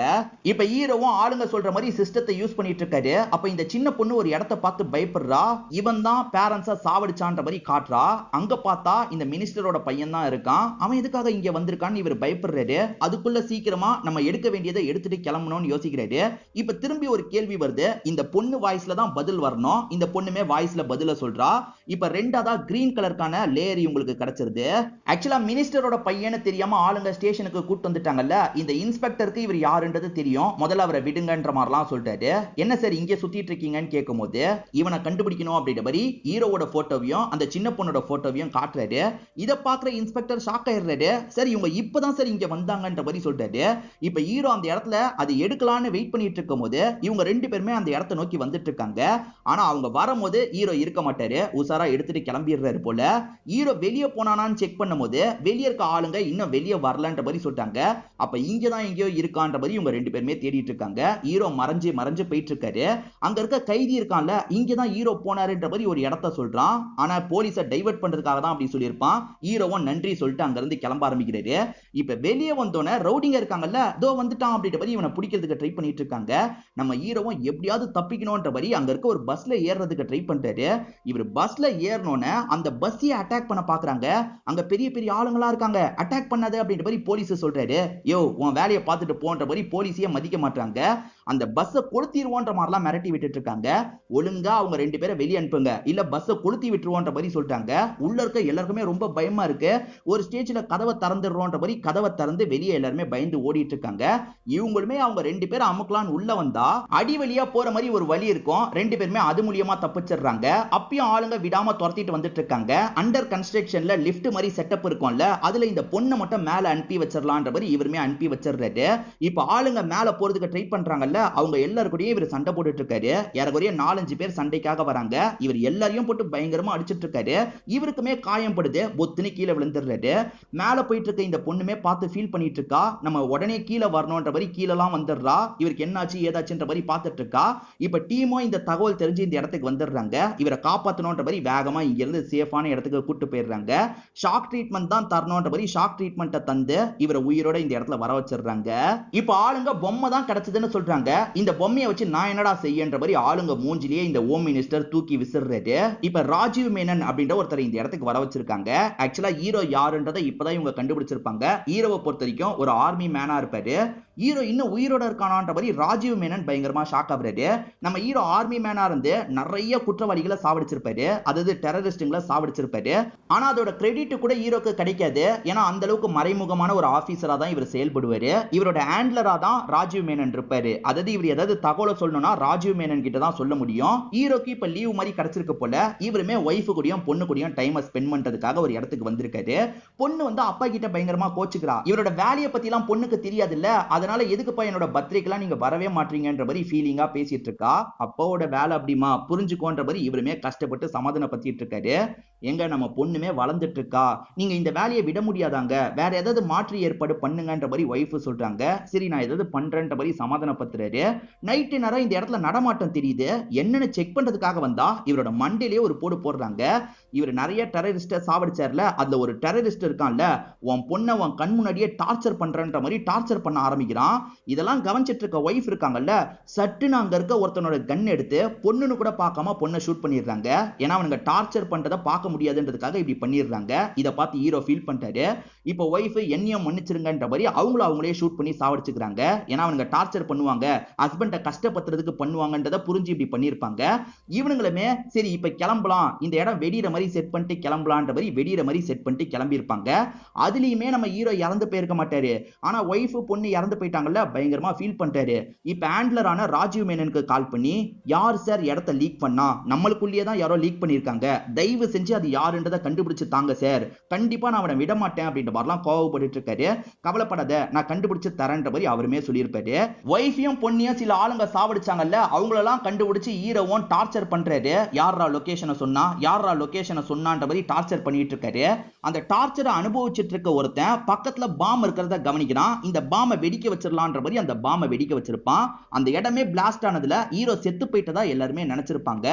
S1: இப்ப ஹீரோவும் ஆளுங்க சொல்ற மாதிரி சிஸ்டத்தை யூஸ் பண்ணிட்டு இருக்காரு. அப்ப இந்த சின்ன பொண்ணு ஒரு இடத்தை பார்த்து பயப்படுறா. இவன் தான் பேரண்ட்ஸா சாவடிச்சான்ற மாதிரி காட்டுறா. அங்க பார்த்தா இந்த மினிஸ்டரோட பையன் தான் இருக்கான். அவன் எதுக்காக இங்க வந்திருக்கான்னு இவர் பயப்படுறாரு. அதுக்குள்ள சீக்கிரமா நம்ம எடுக்க வேண்டியதை எடுத்துட்டு கிளம்பணும்னு யோசிக்கிறாரு. இப்ப திரும்பி ஒரு கேள்வி வருது. இந்த பொண்ணு வாய்ஸ்ல தான் பதில் வரணும். இந்த பொண்ணுமே வாய்ஸ்ல பதில சொல்றா. இப்ப ரெண்டாவதா கிரீன் கலருக்கான லேயர் உங்களுக்கு கிடைச்சிருது. ஆக்சுவலா மினிஸ்டரோட பையனை தெரியாம ஆளுங்க ஸ்டேஷனுக்கு கூட்டு வந்துட்டாங்கல்ல, இந்த இன்ஸ்பெக்டருக்கு இவர் யாருன்றது தெரியும். முதல்ல அவரை விடுங்கன்ற மாதிரிலாம் சொல்லிட்டாரு. என்ன சார் இங்க சுத்திட்டு இருக்கீங்கன்னு கேட்கும்போது, இவனை கண்டுபிடிக்கணும் அப்படின்ற மாதிரி ஹீரோவோட போட்டோவையும் அந்த சின்ன பொண்ணோட போட்டோவையும் காட்டுறாரு. இதை பாக்குற இன்ஸ்பெக்டர் ஷாக் ஆயிடுறாரு. சார் இவங்க இப்பதான் சார் இங்க வந்தாங்கன்ற மாதிரி சொல்லிட்டாரு. இப்ப ஹீரோ அந்த இடத்துல அது எடுக்கலான்னு வெயிட் பண்ணிட்டு இருக்கும் போது இவங்க ரெண்டு பேருமே அந்த இடத்தை நோக்கி வந்துட்டு இருக்காங்க. ஆனா அவங்க வரும்போது ஹீரோ இருக்க மாட்டாரு, உசாரா எடுத்துட்டு கிளம்பிடுறாரு போல. ஹீரோ வெளியே போனானான்னு செக் பண்ணும்போது வெளியே இருக்க ஆளுங்க இன்னும் வெளியே வரலன்ற மாதிரி சொல்லிட்டாங்க. அப்ப இங்கதான் எங்கேயோ இருக்கான்ற மாதிரி இவங்க ரெண்டு பேருமே தேடிட்டு இருக்காங்க. ஹீரோ மறைஞ்சு மறைஞ்சு போயிட்டு இருக்காரு. அங்க இருக்க கைதி இருக்கான்ல, இங்கதான் ஹீரோ போனாருன்ற மாதிரி ஒரு இடத்த சொல்றான். ஆனா போலீஸை டைவர்ட் பண்றதுக்காக தான் அப்படி சொல்லியிருப்பான். ஹீரோவும் நன்றி சொல்லிட்டு அங்க இருந்து கிளம்ப ஆரம்பிக்கிறாரு. இப்ப வெளியே வந்தோன்னே ரவுடிங்க இருக்காங்கல்ல, தோ வந்துட்டான் அப்படின்ற மாதிரி இவனை பிடிக்கிறதுக்கு ட்ரை பண்ணிட்டு இருக்காங்க. நம்ம ஹீரோவும் எப்படியாவது தப்பிக்கணும்ன்ற மாதிரி அங்க இருக்க ஒரு பஸ்ல ஏறதுக்கு ட்ரை பண்றாரு. இவர் பஸ்ல ஏறனோன்னு அந்த பஸ்ஸையே அட்டாக் பண்ண பாக்குறாங்க. அங்க பெரிய பெரிய ஆளுங்களா இருக்காங்க, அட்டாக் பண்ணாது அப்படின்ற மாதிரி போலீஸ் சொல்றாரு. யோ உன் வேலையை பார்த்துட்டு போன்ற மாதிரி போலீஸையே மதிக்க மாட்டாங்க. அந்த பஸ்ஸை கொளுத்திடுவோன்ற மாதிரிலாம் மிரட்டி விட்டுட்டு இருக்காங்க. ஒழுங்கா அவங்க ரெண்டு பேரை வெளியே அனுப்புங்க, இல்ல பஸ்ஸை கொளுத்தி விட்டுருவோன்ற மாதிரி சொல்லிட்டாங்க. உள்ள இருக்க எல்லாருக்குமே ரொம்ப பயமா இருக்கு. ஒரு ஸ்டேஜ்ல கதவை திறந்துடுறோன்ற மாதிரி கதவை திறந்து வெளியே எல்லாருமே பயந்து ஓடிட்டு இருக்காங்க. இவங்களுமே அவங்க ரெண்டு பேரும் அமுக்கலான்னு உள்ள வந்தா அடி வழியா போற மாதிரி ஒரு வழி இருக்கும். ரெண்டு பேருமே அது மூலியமா தப்பிச்சிடுறாங்க. அப்பயும் ஆளுங்க விடாம துரத்திட்டு வந்துட்டு இருக்காங்க. அண்டர் கன்ஸ்ட்ரக்ஷன்ல லிஃப்ட் மாதிரி செட்டப் இருக்கும்ல, அதுல இந்த பொண்ணை மட்டும் மேல அனுப்பி வச்சிடலான்ற மாதிரி இவருமே அனுப்பி வச்சிடுறாரு. இப்ப ஆளுங்க மேல போறதுக்கு ட்ரை பண்றாங்கல்ல, அவங்க எல்லாருக்கூடயும் இவர் சண்டை போட்டுட்டு இருக்காரு. ஏறக்குறைய 4-5 பேர் சண்டைக்காக வராங்க. இவர் எல்லாரையும் போட்டு பயங்கரமா அடிச்சிட்டு இருக்காரு. இவருக்குமே காயம் படுது, பொத்துன்னு கீழே விழுந்துடுறாரு. மேல போயிட்டு இருக்க இந்த பொண்ணுமே பார்த்து ஃபீல் பண்ணிட்டு இருக்கா. நம்ம உடனே கீழே வரணும்ன்ற மாதிரி கீழெல்லாம் வந்துடுறா. இவருக்கு என்னாச்சு ஏதாச்சுன்ற மாதிரி பார்த்துட்டு இருக்கா. இப்ப டீமும் இந்த தகவல் தெரிஞ்சு இந்த இடத்துக்கு வந்துடுறாங்க. இவரை காப்பாற்றணும்ன்ற மாதிரி வேகமா இங்க இருந்து சேஃபான இடத்துக்கு கூட்டு போயிடுறாங்க. ஷாக் ட்ரீட்மெண்ட் தான் தரணும்ன்ற மாதிரி ஷாக் ட்ரீட்மெண்ட்டை தந்து இவரை உயிரோட இந்த இடத்துல வர வச்சிடுறாங்க. இப்ப ஆளுங்க பொம்மை தான் கிடைச்சதுன்னு சொல்றாங்க. இந்த பொம்மையை வச்சு நான் என்னடா செய்யன்ற மாதிரி ஆளுங்க மூஞ்சிலேயே இந்த ஹோம் மினிஸ்டர் தூக்கி விசிறாரு. இப்ப ராஜீவ் மேனன் அப்படின்ற ஒருத்தர் இந்த இடத்துக்கு வர வச்சிருக்காங்க. ஆக்சுவலா ஹீரோ யாருன்றதை இப்பதான் இவங்க கண்டுபிடிச்சிருப்பாங்க. ஹீரோவை பொறுத்த வரைக்கும் ஒரு ஆர்மி மேனா இருப்பாரு. ஹீரோ இன்னும் உயிரோட இருக்கானான்ற மாதிரி ராஜீவ் மேனன் பயங்கரமா ஷாக் ஆகுறாரு. நம்ம ஹீரோ ஆர்மி மேனா இருந்து நிறைய குற்றவாளிகளை சாவடிச்சிருப்பாரு, அதாவது டெரரிஸ்டுங்களை சாவடிச்சிருப்பாரு. ஆனா அதோட கிரெடிட் கூட ஹீரோக்கு கிடைக்காது. ஏன்னா அந்த அளவுக்கு மறைமுகமான ஒரு ஆபீசரா தான் இவர் செயல்படுவாரு. இவரோட ஹேண்ட்லரா தான் ராஜீவ் மேனன் இருப்பாரு. அதாவது இவர் ஏதாவது தகவலை சொல்லணும்னா ராஜீவ் மேனன் கிட்ட தான் சொல்ல முடியும். ஹீரோக்கு இப்ப லீவ் மாதிரி கிடைச்சிருக்கு போல. இவருமே ஒய்ஃபு கூடயும் பொண்ணு கூடயும் டைம் ஸ்பெண்ட் பண்றதுக்காக ஒரு இடத்துக்கு வந்திருக்காரு. பொண்ணு வந்து அப்பா கிட்ட பயங்கரமா கோச்சுக்கிறா. இவரோட வேலையை பத்தி எல்லாம் பொண்ணுக்கு தெரியாது இல்ல, அதனால எதுக்குப்பா என்னோட பர்த்டேக்கெல்லாம் நீங்க வரவே மாட்டீங்கன்ற மாதிரி ஃபீலிங்கா பேசிட்டு இருக்கா. அப்பாவோட வேலை அப்படிமா புரிஞ்சுக்கோன்ற மாதிரி இவருமே கஷ்டப்பட்டு சமாதானப்படுத்திட்டு இருக்காரு. எங்க நம்ம பொண்ணுமே வளர்ந்துட்டு இருக்கா, நீங்க இந்த வேலையை விட முடியாதாங்க, வேற ஏதாவது மாற்று ஏற்பாடு பண்ணுங்கன்ற மாதிரி ஒய்ஃப் சொல்றாங்க. சரி நான் ஏதாவது பண்றேன்ற மாதிரி சமாதானப்படுத்துறாரு. நைட்டு நேரம் இந்த இடத்துல நடமாட்டம் தெரியுது. என்னன்னு செக் பண்றதுக்காக வந்தா இவரோட மண்டையிலேயே ஒரு போடு போடுறாங்க. இவர் நிறைய டெரரிஸ்ட சாவடிச்சார்ல, அதுல ஒரு டெரரிஸ்ட் இருக்கான்ல, உன் பொண்ணை உன் கண் முன்னாடியே டார்ச்சர் பண்றன்ற மாதிரி டார்ச்சர் பண்ண ஆரம்பிக்கிறான். இதெல்லாம் கவனிச்சிட்டு இருக்க ஒய்ஃப் இருக்காங்கல்ல, சட்டுன்னு அங்க இருக்க ஒருத்தனோட கன் எடுத்து பொண்ணுன்னு கூட பார்க்காம பொண்ணை ஷூட் பண்ணிடுறாங்க. ஏன்னா அவனுங்க டார்ச்சர் பண்றதை பார்க்க முடியாதுன்றதுக்காக இப்படி பண்ணிடுறாங்க. இதை பார்த்து ஹீரோ ஃபீல் பண்ணிட்டாரு. இப்போ ஒய்ஃப் என்னையும் மன்னிச்சிருங்கன்ற மாதிரி அவங்களே ஷூட் பண்ணி சாவடிச்சுக்கிறாங்க. ஏன்னா அவனுங்க டார்ச்சர் பண்ணுவாங்க, ஹஸ்பண்டை கஷ்டப்படுத்துறதுக்கு பண்ணுவாங்கன்றத புரிஞ்சு இப்படி பண்ணிருப்பாங்க. இவனுங்களுமே சரி இப்ப கிளம்பலாம், இந்த இடம் வெடிற மாதிரி செட் பண்ணிட்டு கிளம்பலான்ற மாதிரி வெடிற மாதிரி செட் பண்ணிட்டு கிளம்பி இருப்பாங்க. அதுலயுமே நம்ம ஹீரோ இறந்து போயிருக்க மாட்டாரு. ஆனா ஒய்ஃப் பொண்ணு இறந்து போயிட்டாங்கல்ல, பயங்கரமா ஃபீல் பண்ணிட்டாரு. இப்ப ஹேண்ட்லரான ராஜீவ் மேனனுக்கு கால் பண்ணி, யார் சார் இடத்த லீக் பண்ணா, நம்மளுக்குள்ளேயே தான் யாரோ லீக் பண்ணிருக்காங்க, தயவு செஞ்சு அது யாருன்றதை கண்டுபிடிச்சு தாங்க சார், கண்டிப்பா நான் அவனை விட மாட்டேன் அப்படின்ற மாதிரிலாம் கோவப்பட்டு இருக்காரு. கவலைப்படாத, நான் கண்டுபிடிச்சு தரேன்ற மாதிரி அவருமே சொல்லியிருப்பாரு. ஒய்ஃபையும் பொண்ணையும் சில ஆளுங்க சாவடிச்சாங்கல்ல, அவங்களெல்லாம் கண்டுபிடிச்சு ஹீரோவும் டார்ச்சர் பண்றாரு. யாரா லொகேஷனை சொன்னா, யாரா லொகேஷனை சொன்னான்ற மாதிரி டார்ச்சர் பண்ணிட்டு இருக்காரு. அந்த டார்ச்சரை அனுபவிச்சுட்டு இருக்க ஒருத்தன் பக்கத்துல பாம் இருக்கிறத கவனிக்கிறான். இந்த பாம்பை வெடிக்க வச்சிடலான்ற மாதிரி அந்த பாம்பை வெடிக்க வச்சிருப்பான். அந்த இடமே பிளாஸ்ட் ஆனதுல ஹீரோ செத்து போயிட்டதா எல்லாருமே நினைச்சிருப்பாங்க.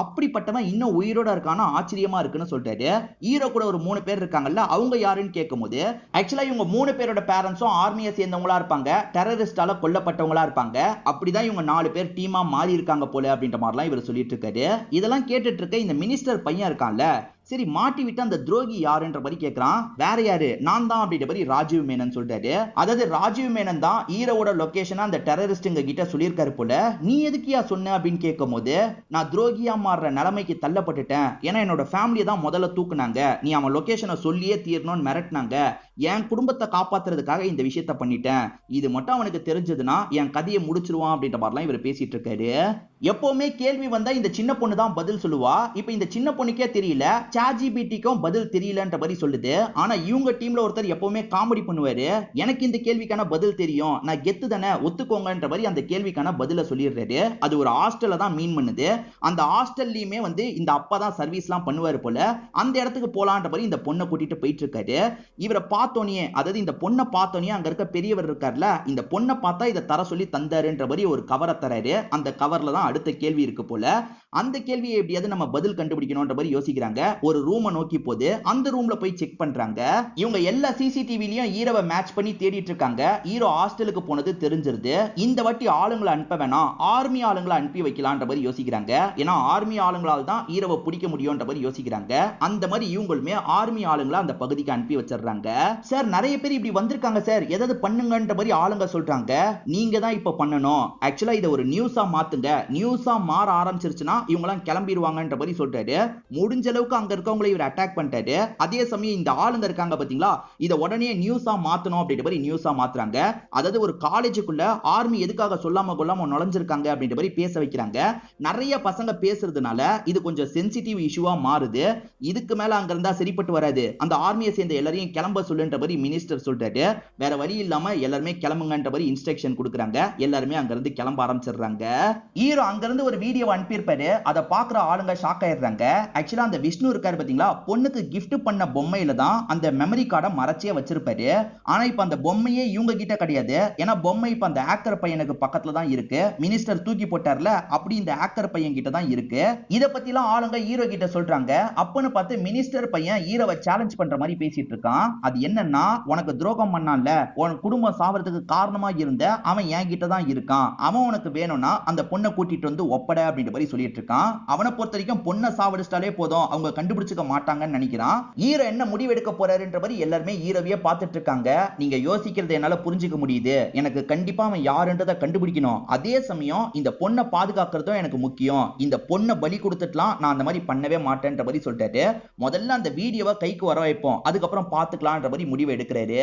S1: அப்படிப்பட்டவன் இன்னும் உயிரோட இருக்கான ஆச்சரியமா இருக்குன்னு சொல்றாரு. ஹீரோ கூட ஒரு 3 பேர் இருக்காங்கல்ல, அவங்க யாருன்னு கேட்கும்போது ஆக்சுவலா இவங்க 3 பேரோட பேரண்ட்ஸும் ஆர்மியை சேர்ந்தவங்களா இருப்பாங்க, டெரரிஸ்டால கொல்லப்பட்டவங்களா இருப்பாங்க. அப்படிதான் இவங்க 4 பேர் டீமா மாறி இருக்காங்க போல அப்படின்ற மாதிரிலாம் இவர் சொல்லிட்டு இருக்காரு. இதெல்லாம் கேட்டுட்டு இருக்க இந்த மினிஸ்டர் பையன் இருக்கான்ல, சரி மாட்டி விட்டு அந்த துரோகி யாருன்ற மாதிரி கேட்கிறான். வேற யாரு, நான் தான் அப்படின்ற மாதிரி ராஜீவ் மேனன் சொல்றாரு. அதாவது ராஜீவ் மேனன் தான் ஹீரோவோட லொகேஷனை அந்த டெரரிஸ்ட்ங்க கிட்ட சொல்லியிருக்காரு போல. நீ எதுக்கியா சொன்ன அப்படின்னு கேட்கும் போது, நான் துரோகியா மாறுற நிலைமைக்கு தள்ளப்பட்டுட்டேன், ஏன்னா என்னோட ஃபேமிலியை தான் முதல்ல தூக்குனாங்க, நீ அவன் லொகேஷனை சொல்லியே தீரணும்னு மிரட்டினாங்க, என் குடும்பத்தை காப்பாத்துறதுக்காக இந்த விஷயத்த பண்ணிட்டேன், இது மட்டும் அவனுக்கு தெரிஞ்சதுன்னா என் கதையை முடிச்சிருவான் அப்படின்ற மாதிரிலாம் இவர் பேசிட்டு இருக்காரு. எப்பவுமே கேள்வி வந்தா இந்த சின்ன பொண்ணு தான் பதில் சொல்லுவா. இப்ப இந்த சின்ன பொண்ணுக்கே தெரியல, ChatGPTக்கும் பதில் தெரியலன்ற மாதிரி சொல்லுது. ஆனா இவங்க டீம்ல ஒருத்தர் எப்பவுமே காமெடி பண்ணுவாரு, எனக்கு இந்த கேள்விக்கான பதில் தெரியும், நான் கெத்து தானே ஒத்துக்கோங்கன்ற மாதிரி அந்த கேள்விக்கான பதில சொல்லிடுறாரு. அது ஒரு ஹாஸ்டல்ல தான் மீன் பண்ணுது. அந்த ஹாஸ்டல்லயுமே இந்த அப்பா தான் சர்வீஸ்லாம் பண்ணுவாரு போல. அந்த இடத்துக்கு போலான்ற மாதிரி இந்த பொண்ணை கூட்டிட்டு போயிட்டு இருக்காரு. இவரை பார்த்தோனே, அதாவது இந்த பொண்ணை பார்த்தோனே அங்க இருக்க பெரியவர் இருக்கார்ல, இந்த பொண்ணை பார்த்தா இதை தர சொல்லி தந்தாருன்ற மாதிரி ஒரு கவரை தராரு. அந்த கவர்ல தான் அடுத்த கேள்வி இருக்கு போல. அந்த கேள்வியை எப்படியாவது நம்ம பதில் கண்டுபிடிக்கணும்ன்ற மாதிரி யோசிக்கிறாங்க. ஒரு ரூமை நோக்கி போது அந்த ரூம்ல போய் செக் பண்றாங்க. இவங்க எல்லா சிசிடிவிலையும் ஹீரோவை மேட்ச் பண்ணி தேடிட்டு இருக்காங்க. ஹீரோ ஹாஸ்டலுக்கு போனது தெரிஞ்சிருது. இந்த வாட்டி ஆளுங்களை அனுப்ப வேணாம், ஆர்மி ஆளுங்களை அனுப்பி வைக்கலான்ற மாதிரி யோசிக்கிறாங்க. ஏன்னா ஆர்மி ஆளுங்களால் தான் ஹீரோவை பிடிக்க முடியும்ன்ற மாதிரி யோசிக்கிறாங்க. அந்த மாதிரி இவங்களுமே ஆர்மி ஆளுங்களை அந்த பகுதிக்கு அனுப்பி வச்சிடுறாங்க. சார் நிறைய பேர் இப்படி வந்திருக்காங்க சார், ஏதாவது பண்ணுங்கன்ற மாதிரி ஆளுங்க சொல்றாங்க. நீங்க தான் இப்ப பண்ணணும், ஆக்சுவலா இதை ஒரு நியூஸா மாத்துங்க, நியூஸா மாற ஆரம்பிச்சிருச்சுன்னா இவங்கலாம் கிளம்பிடுவாங்கன்ற மாதிரி சொல்றாரு. முடிஞ்ச அளவுக்கு அங்க இருக்கவங்களை இவர் அட்டாக் பண்ணிட்டாரு. அதே சமயம் இந்த ஆளுங்க இருக்காங்க பாத்தீங்களா, இதை உடனே நியூஸா மாத்தணும் அப்படின்ற மாதிரி நியூஸா மாத்துறாங்க. அதாவது ஒரு காலேஜுக்குள்ள ஆர்மி எதுக்காக சொல்லாம கொள்ளாம நுழைஞ்சிருக்காங்க அப்படின்ற மாதிரி பேச வைக்கிறாங்க. நிறைய பசங்க பேசுறதுனால இது கொஞ்சம் சென்சிட்டிவ் இஷ்யூவா மாறுது. இதுக்கு மேல அங்க இருந்தா சரிப்பட்டு வராது, அந்த ஆர்மியை சேர்ந்த எல்லாரையும் கிளம்ப சொல்லுன்ற மாதிரி மினிஸ்டர் சொல்றாரு. வேற வழி இல்லாம எல்லாருமே கிளம்புங்கன்ற மாதிரி இன்ஸ்ட்ரக்ஷன் கொடுக்குறாங்க. எல்லாருமே அங்க இருந்து கிளம்ப ஆரம்பிச்சிடுறாங்க. ஹீரோ அங்க இருந்து ஒரு வீடியோ அனுப்பியிருப்பாரு. அதை பாக்குற ஆளுங்க ஷாக் ஆயிடுறாங்க. ஆக்சுவலா அந்த விஷ்ணு இருக்காரு பாத்தீங்களா, பொண்ணுக்கு கிஃப்ட் பண்ண பொம்மையில தான் அந்த மெமரி கார்டை மறைச்சே வச்சிருப்பாரு. ஆனா இப்ப அந்த பொம்மையே இவங்க கிட்ட கிடையாது. ஏன்னா பொம்மை இப்ப அந்த ஆக்கர் பையனுக்கு பக்கத்துல தான் இருக்கு. மினிஸ்டர் தூக்கி போட்டார்ல, அப்படி இந்த ஆக்கர் பையன் கிட்ட தான் இருக்கு. இத பத்தி எல்லாம் ஆளுங்க ஹீரோ கிட்ட சொல்றாங்க. அப்பன்னு பார்த்து மினிஸ்டர் பையன் ஹீரோவை சேலஞ்ச் பண்ற மாதிரி பேசிட்டு இருக்கான். அது என்னன்னா, உனக்கு துரோகம் பண்ணான்ல, உன் குடும்பம் சாவறதுக்கு காரணமா இருந்த அவன் என் கிட்ட தான் இருக்கான், அவன் உனக்கு வேணும்னா அந்த பொண்ணை கூட்டிட்டு வந்து ஒப்பட அப்படின்ற மாதிரி சொல்லிட்டு இருக்கான். அவனை பொறுத்த வரைக்கும் பொண்ணை சாவடிச்சிட்டாலே போதும், அவங்க கண்டுபிடிச்சுக்க மாட்டாங்கன்னு நினைக்கிறான். ஹீரோ என்ன முடிவெடுக்க போறாருன்ற மாதிரி எல்லாருமே ஹீரோவையே பார்த்துட்டு இருக்காங்க. நீங்க யோசிக்கிறது என்னால புரிஞ்சுக்க முடியுது, எனக்கு கண்டிப்பா அவன் யாருன்றதை கண்டுபிடிக்கணும், அதே சமயம் இந்த பொண்ணை பாதுகாக்கிறதும் எனக்கு முக்கியம், இந்த பொண்ணை பலி கொடுத்துட்டுலாம் நான் அந்த மாதிரி பண்ணவே மாட்டேன்ற மாதிரி சொல்லிட்டாரு. முதல்ல அந்த வீடியோவை கைக்கு வர வைப்போம், அதுக்கப்புறம் பார்த்துக்கலான்ற மாதிரி முடிவு எடுக்கிறாரு.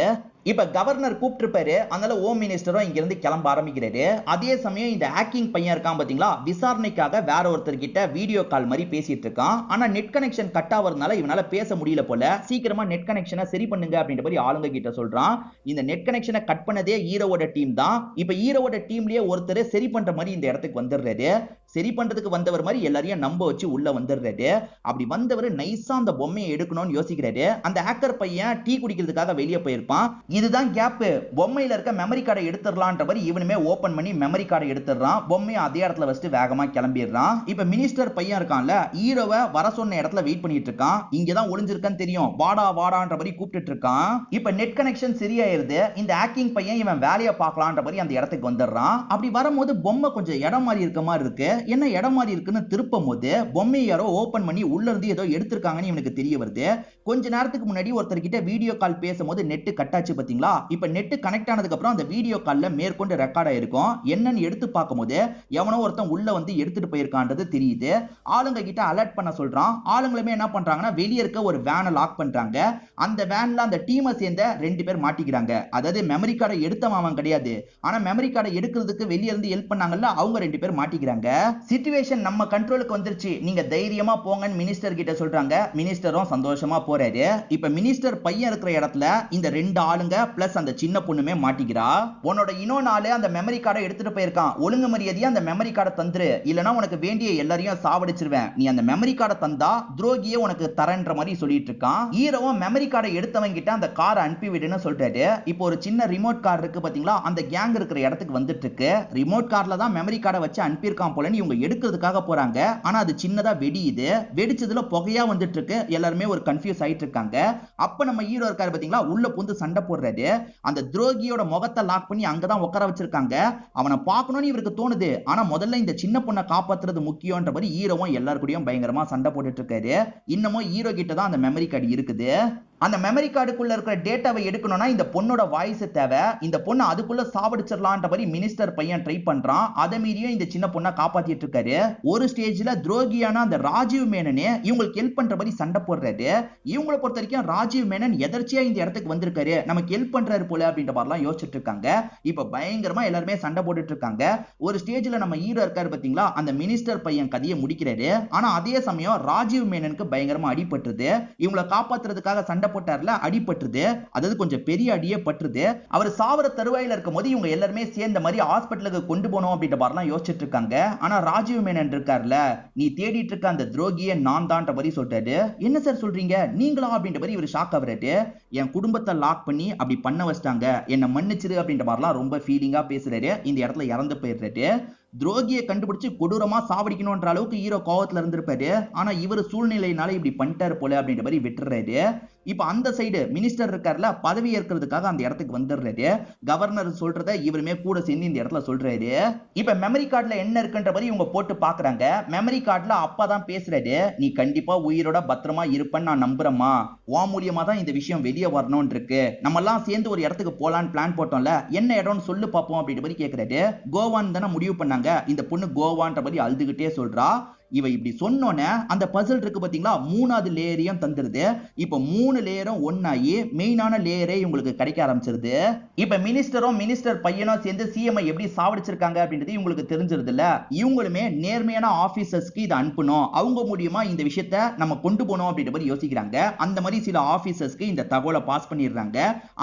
S1: இப்ப கவர்னர் கூப்பிட்டிருப்பாரு, அதனால ஹோம் மினிஸ்டரும் இங்க இருந்து கிளம்ப ஆரம்பிக்கிறாரு. அதே சமயம் இந்த ஹேக்கிங் பையன் இருக்கான் பாத்தீங்களா, விசாரணைக்காக வேற ஒருத்தர் கிட்ட வீடியோ கால் மாதிரி பேசிட்டு இருக்கான். ஆனா நெட் கனெக்ஷன் கட் ஆவறதுனால இவனால பேச முடியல போல. சீக்கிரமா நெட் கனெக்ஷனை சரி பண்ணுங்க அப்படின்ற மாதிரி ஆளுங்க கிட்ட சொல்றான். இந்த நெட் கனெக்ஷனை கட் பண்ணதே ஹீரோவோட டீம் தான். இப்ப ஹீரோவோட டீம்லயே ஒருத்தர் சரி பண்ற மாதிரி இந்த இடத்துக்கு வந்துடுறாரு. சரி பண்றதுக்கு வந்தவர் மாதிரி எல்லாரையும் நம்ப வச்சு உள்ள வந்துடுறாரு. அப்படி வந்தவர் நைஸா அந்த பொம்மையை எடுக்கணும்னு யோசிக்கிறாரு. அந்த ஹேக்கர் பையன் டீ குடிக்கிறதுக்காக வெளியே போயிருப்பான். இதுதான் கேப். பொம்மையில இருக்க மெமரி கார்டை எடுத்துடலான்ற மாதிரி இவனுமே ஓபன் பண்ணி மெமரி கார்டை எடுத்துறான். பொம்மையை அதே இடத்துல வச்சுட்டு வேகமா கிளம்பிடுறான். இப்ப மினிஸ்டர் பையன் இருக்கான்ல, ஹீரோவை வர சொன்ன இடத்துல வெயிட் பண்ணிட்டு இருக்கான். இங்கதான் ஒளிஞ்சிருக்கான்னு தெரியும், வாடா வாடான்ற மாதிரி கூப்பிட்டு இருக்கான். இப்ப நெட் கனெக்ஷன் சரியாயிருது. இந்த ஹேக்கிங் பையன் இவன் வேலையை பார்க்கலான்ற மாதிரி அந்த இடத்துக்கு வந்துடுறான். அப்படி வரும்போது பொம்மை கொஞ்சம் இடம் மாறி இருக்க மாதிரி இருக்கு. என்ன இடம் மாறி இருக்குன்னு திருப்பும் போது பொம்மையை யாரோ ஓபன் பண்ணி உள்ள இருந்து ஏதோ எடுத்திருக்காங்கன்னு இவனுக்கு தெரிய வருது. கொஞ்ச நேரத்துக்கு முன்னாடி ஒருத்தர் கிட்ட வீடியோ கால் பேசும்போது நெட் கட் ஆச்சு பாத்தீங்களா. இப்ப நெட் கனெக்ட் ஆனதுக்கு அப்புறம் அந்த வீடியோ கால்ல மேற்கொண்டு ரெக்கார்ட் ஆயிருக்கும். என்னன்னு எடுத்து பார்க்கும்போது எவனோ ஒருத்தன் உள்ள வந்து எடுத்துட்டு போயிருக்கான்றது தெரியுது. ஆளுங்க கிட்ட அலர்ட் பண்ண சொல்றான். ஆளுங்களுமே என்ன பண்றாங்கன்னா வெளியே இருக்க ஒரு வேனை லாக் பண்றாங்க. அந்த வேன்ல அந்த டீமை சேர்ந்த 2 பேர் மாட்டிக்கிறாங்க. அதாவது மெமரி கார்டை எடுத்தவன் கிடையாது, ஆனா மெமரி கார்டை எடுக்கிறதுக்கு வெளியே இருந்து ஹெல்ப் பண்ணாங்கல்ல, அவங்க 2 பேர் மாட்டிக்கிறாங்க. சிச்சுவேஷன் நம்ம கண்ட்ரோலுக்கு வந்துருச்சு, நீங்க தைரியமா போங்கன்னு மினிஸ்டர் கிட்ட சொல்றாங்க. மினிஸ்டரும் சந்தோஷமா போறாரு. இப்ப மினிஸ்டர் பையன் இருக்கிற இடத்துல இந்த 2 ஆளுங்க பிளஸ் அந்த சின்ன பொண்ணுமே மாட்டிக்கிறா. உன்னோட இன்னொரு ஆளு அந்த மெமரி கார்டை எடுத்துட்டு போயிருக்கான். ஒழுங்கு மரியாதையா அந்த மெமரி கார்டை தந்துரு, இல்லனா உனக்கு வேண்டிய எல்லாரையும் சாவடிச்சிருவேன். நீ அந்த மெமரி கார்டை தந்தா துரோகியே உனக்கு தரன்ற மாதிரி சொல்லிட்டு இருக்கான். ஹீரோவும் மெமரி கார்டை எடுத்தவங்க கிட்ட அந்த காரை அனுப்பி விடுன்னு சொல்றாரு. இப்போ ஒரு சின்ன ரிமோட் கார் இருக்கு பாத்தீங்களா, அந்த கேங் இருக்கிற இடத்துக்கு வந்துட்டு இருக்கு. ரிமோட் கார்ல தான் மெமரி கார்டை வச்சு அனுப்பியிருக்கான் போலன்னு இவங்க எடுக்கிறதுக்காக போறாங்க. ஆனா அது சின்னதா வெடியுது. வெடிச்சதுல புகையா வந்துட்டு இருக்கு. எல்லாருமே ஒரு கன்ஃபியூஸ் ஆயிட்டு இருக்காங்க. அப்ப நம்ம ஹீரோ இருக்காரு பாத்தீங்களா, உள்ள புந்து சண்டை போடுறாரு. அந்த துரோகியோட முகத்தை லாக் பண்ணி அங்கதான் உட்கார வச்சிருக்காங்க. அவனை பார்க்கணும்னு இவருக்கு தோணுது. ஆனா முதல்ல இந்த சின்ன பொண்ணை காப்பாத்துறது முக்கியம்ன்ற மாதிரி ஹீரோவும் எல்லார் கூடயும் பயங்கரமா சண்டை போட்டுட்டு இருக்காரு. இன்னமும் ஹீரோ கிட்ட தான் அந்த மெமரி கார்டு இருக்குது. அந்த மெமரி கார்டுக்குள்ள இருக்கிற டேட்டாவை எடுக்கணும்னா இந்த பொண்ணோட வாய்ஸ் தேவை. இந்த பொண்ணை அதுக்குள்ள சாவடிச்சிடலான்ற மாதிரி மினிஸ்டர் பையன் ட்ரை பண்றான். அதை மீறியும் இந்த சின்ன பொண்ணை காப்பாத்திட்டு இருக்காரு. ஒரு ஸ்டேஜ்ல துரோகியான அந்த ராஜீவ் மேனனே இவங்களுக்கு ஹெல்ப் பண்ற மாதிரி சண்டை போடுறாரு. இவங்களை பொறுத்த வரைக்கும் ராஜீவ் மேனன் எதர்ச்சியா இந்த இடத்துக்கு வந்திருக்காரு, நமக்கு ஹெல்ப் பண்றாரு போல அப்படின்ற மாதிரிலாம் யோசிச்சுட்டு இருக்காங்க. இப்ப பயங்கரமா எல்லாருமே சண்டை போட்டுட்டு இருக்காங்க. ஒரு ஸ்டேஜ்ல நம்ம ஹீரோ இருக்காரு பாத்தீங்களா, அந்த மினிஸ்டர் பையன் கதையை முடிக்கிறாரு. ஆனா அதே சமயம் ராஜீவ் மேனனுக்கு பயங்கரமா அடிபட்டுருது. இவங்களை காப்பாத்துறதுக்காக சண்டை போட்டார்ல, அடிபட்டுருது. அதாவது கொஞ்சம் பெரிய அடியே பட்டுருது. அவர் சாவர தருவாயில இருக்கும்போது இவங்க எல்லாருமே சேர்ந்த மாதிரி ஹாஸ்பிட்டலுக்கு கொண்டு போனோம் அப்படின்ற மாதிரிலாம் யோசிச்சுட்டு இருக்காங்க. ஆனா ராஜீவ் மேனன் இருக்கார்ல, நீ தேடிட்டு இருக்க அந்த துரோகியை நான் தான்ன்ற மாதிரி சொல்றாரு. என்ன சார் சொல்றீங்க, நீங்களா அப்படின்ற மாதிரி இவர் ஷாக் ஆகுறாரு. என் குடும்பத்தை லாக் பண்ணி அப்படி பண்ண வச்சிட்டாங்க, என்ன மன்னிச்சிரு அப்படின்ற மாதிரிலாம் ரொம்ப ஃபீலிங்கா பேசுறாரு. இந்த இடத்துல இறந்து போயிடுறாரு. துரோகியை கண்டுபிடிச்சு கொடூரமா சாவடிக்கணும்ன்ற அளவுக்கு ஹீரோ கோவத்துல இருந்திருப்பாரு. ஆனா இவர் சூழ்நிலையினால இப்படி பண்ணிட்டாரு போல அப்படின்ற மாதிரி விட்டுறாரு. இப்ப அந்த சைடு மினிஸ்டர் இருக்கார்ல, பதவி ஏற்கிறதுக்காக அந்த இடத்துக்கு வந்துடுறாரு. கவர்னர் சொல்றத இவருமே கூட சேர்ந்து இந்த இடத்துல சொல்றாரு. இப்ப மெமரி கார்டுல என்ன இருக்குன்ற மாதிரி இவங்க போட்டு பாக்குறாங்க. மெமரி கார்டுல அப்பா தான் பேசுறாரு. நீ கண்டிப்பா உயிரோட பத்திரமா இருப்பேன்னு நான் நம்புறேம்மா. உன் மூலியமா தான் இந்த விஷயம் வெளியே வரணும்னு இருக்கு. நம்ம எல்லாம் சேர்ந்து ஒரு இடத்துக்கு போலான்னு பிளான் போட்டோம்ல, என்ன இடம்னு சொல்லு பாப்போம் அப்படின்ற மாதிரி கேக்குறாரு. கோவான்னு தானே முடிவு பண்ணாங்க. இந்த பொண்ணு கோவான்ற மாதிரி அழுதுகிட்டே சொல்றா. இவ இப்படி சொன்னோன்னே அந்த பசில் இருக்கு பாத்தீங்களா, 3வது லேயரையும் தந்துருது. இப்ப 3 லேயரும் ஒன்னாயி மெயினான லேயரே உங்களுக்கு கிடைக்க ஆரம்பிச்சிருது. இப்ப மினிஸ்டரும் மினிஸ்டர் பையனும் சேர்ந்து சிஎம் எப்படி சாவடிச்சிருக்காங்க அப்படின்றது இவங்களுக்கு தெரிஞ்சிருது இல்ல. இவங்களுமே நேர்மையான ஆபீசர்ஸ்க்கு இதை அனுப்பணும், அவங்க மூலியமா இந்த விஷயத்த நம்ம கொண்டு போனோம் அப்படின்ற மாதிரி யோசிக்கிறாங்க. அந்த மாதிரி சில ஆபீசர்ஸ்க்கு இந்த தகவலை பாஸ் பண்ணிடுறாங்க.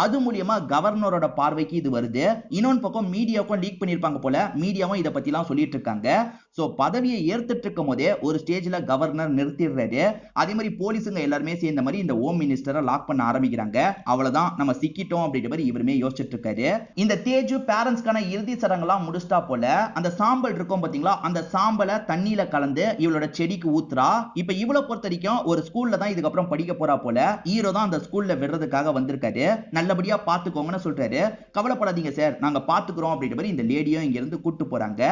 S1: அது மூலியமா கவர்னரோட பார்வைக்கு இது வருது. இன்னொன்று பக்கம் மீடியாவுக்கும் லீக் பண்ணிருப்பாங்க போல. மீடியாவும் இதை பத்தி எல்லாம் சொல்லிட்டு இருக்காங்க. சோ பதவியை ஏத்துட்டு இருக்கும் போதே ஒரு ஸ்டேஜ்ல கவர்னர் நிறுத்திடுறாரு. அதே மாதிரி போலீஸுங்க எல்லாருமே சேர்ந்த மாதிரி இந்த ஹோம் மினிஸ்டரை லாக் பண்ண ஆரம்பிக்கிறாங்க. அவ்வளவுதான், நம்ம சிக்கிட்டோம் அப்படின்ற மாதிரி இவருமே யோசிச்சுட்டு இருக்காரு. இந்த தேஜு பேரண்ட்ஸ்க்கான இறுதி சடங்கெல்லாம் முடிச்சிட்டா போல. அந்த சாம்பல் இருக்கும் பாத்தீங்களா, அந்த சாம்பலை தண்ணியில கலந்து இவளோட செடிக்கு ஊத்துறா. இப்ப இவளை பொறுத்த வரைக்கும் ஒரு ஸ்கூல்ல தான் இதுக்கப்புறம் படிக்க போறா போல. ஹீரோ தான் அந்த ஸ்கூல்ல விடுறதுக்காக வந்திருக்காரு. நல்லபடியா பாத்துக்கோங்கன்னு சொல்றாரு. கவலைப்படாதீங்க சார், நாங்க பாத்துக்கிறோம் அப்படின்ற மாதிரி இந்த லேடியும் இங்க இருந்து கூட்டு போறாங்க.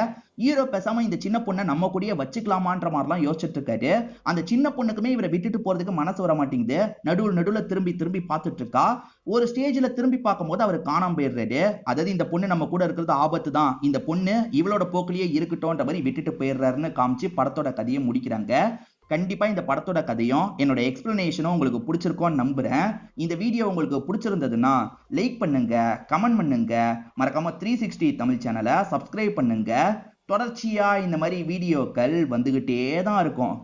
S1: ஹீரோ பேசாம இந்த சின்ன பொண்ணை நம்ம கூடயே வச்சுக்கலாமான்ற மாதிரிலாம் யோசிச்சுட்டு இருக்காரு. அந்த சின்ன பொண்ணுக்குமே இவரை விட்டுட்டு போறதுக்கு மனசு வர மாட்டேங்குது. நடுவுல திரும்பி திரும்பி பார்த்துட்டு இருக்கா. ஒரு ஸ்டேஜ்ல திரும்பி பார்க்கும்போது அவர் காணாம போயிடுறாரு. அதாவது இந்த பொண்ணு நம்ம கூட இருக்கிறது ஆபத்து தான், இந்த பொண்ணு இவளோட போக்கிலேயே இருக்கட்டும்ன்ற மாதிரி விட்டுட்டு போயிடுறாருன்னு காமிச்சு படத்தோட கதையை முடிக்கிறாங்க. கண்டிப்பா இந்த படத்தோட கதையும் என்னோட எக்ஸ்பிளனேஷனும் உங்களுக்கு பிடிச்சிருக்கும்னு நம்புறேன். இந்த வீடியோ உங்களுக்கு பிடிச்சிருந்ததுன்னா லைக் பண்ணுங்க, கமெண்ட் பண்ணுங்க, மறக்காம 360 தமிழ் சேனலை சப்ஸ்கிரைப் பண்ணுங்க. தொடர்ச்சியா இந்த மாதிரி வீடியோக்கள் வந்துகிட்டே தான் இருக்கும்.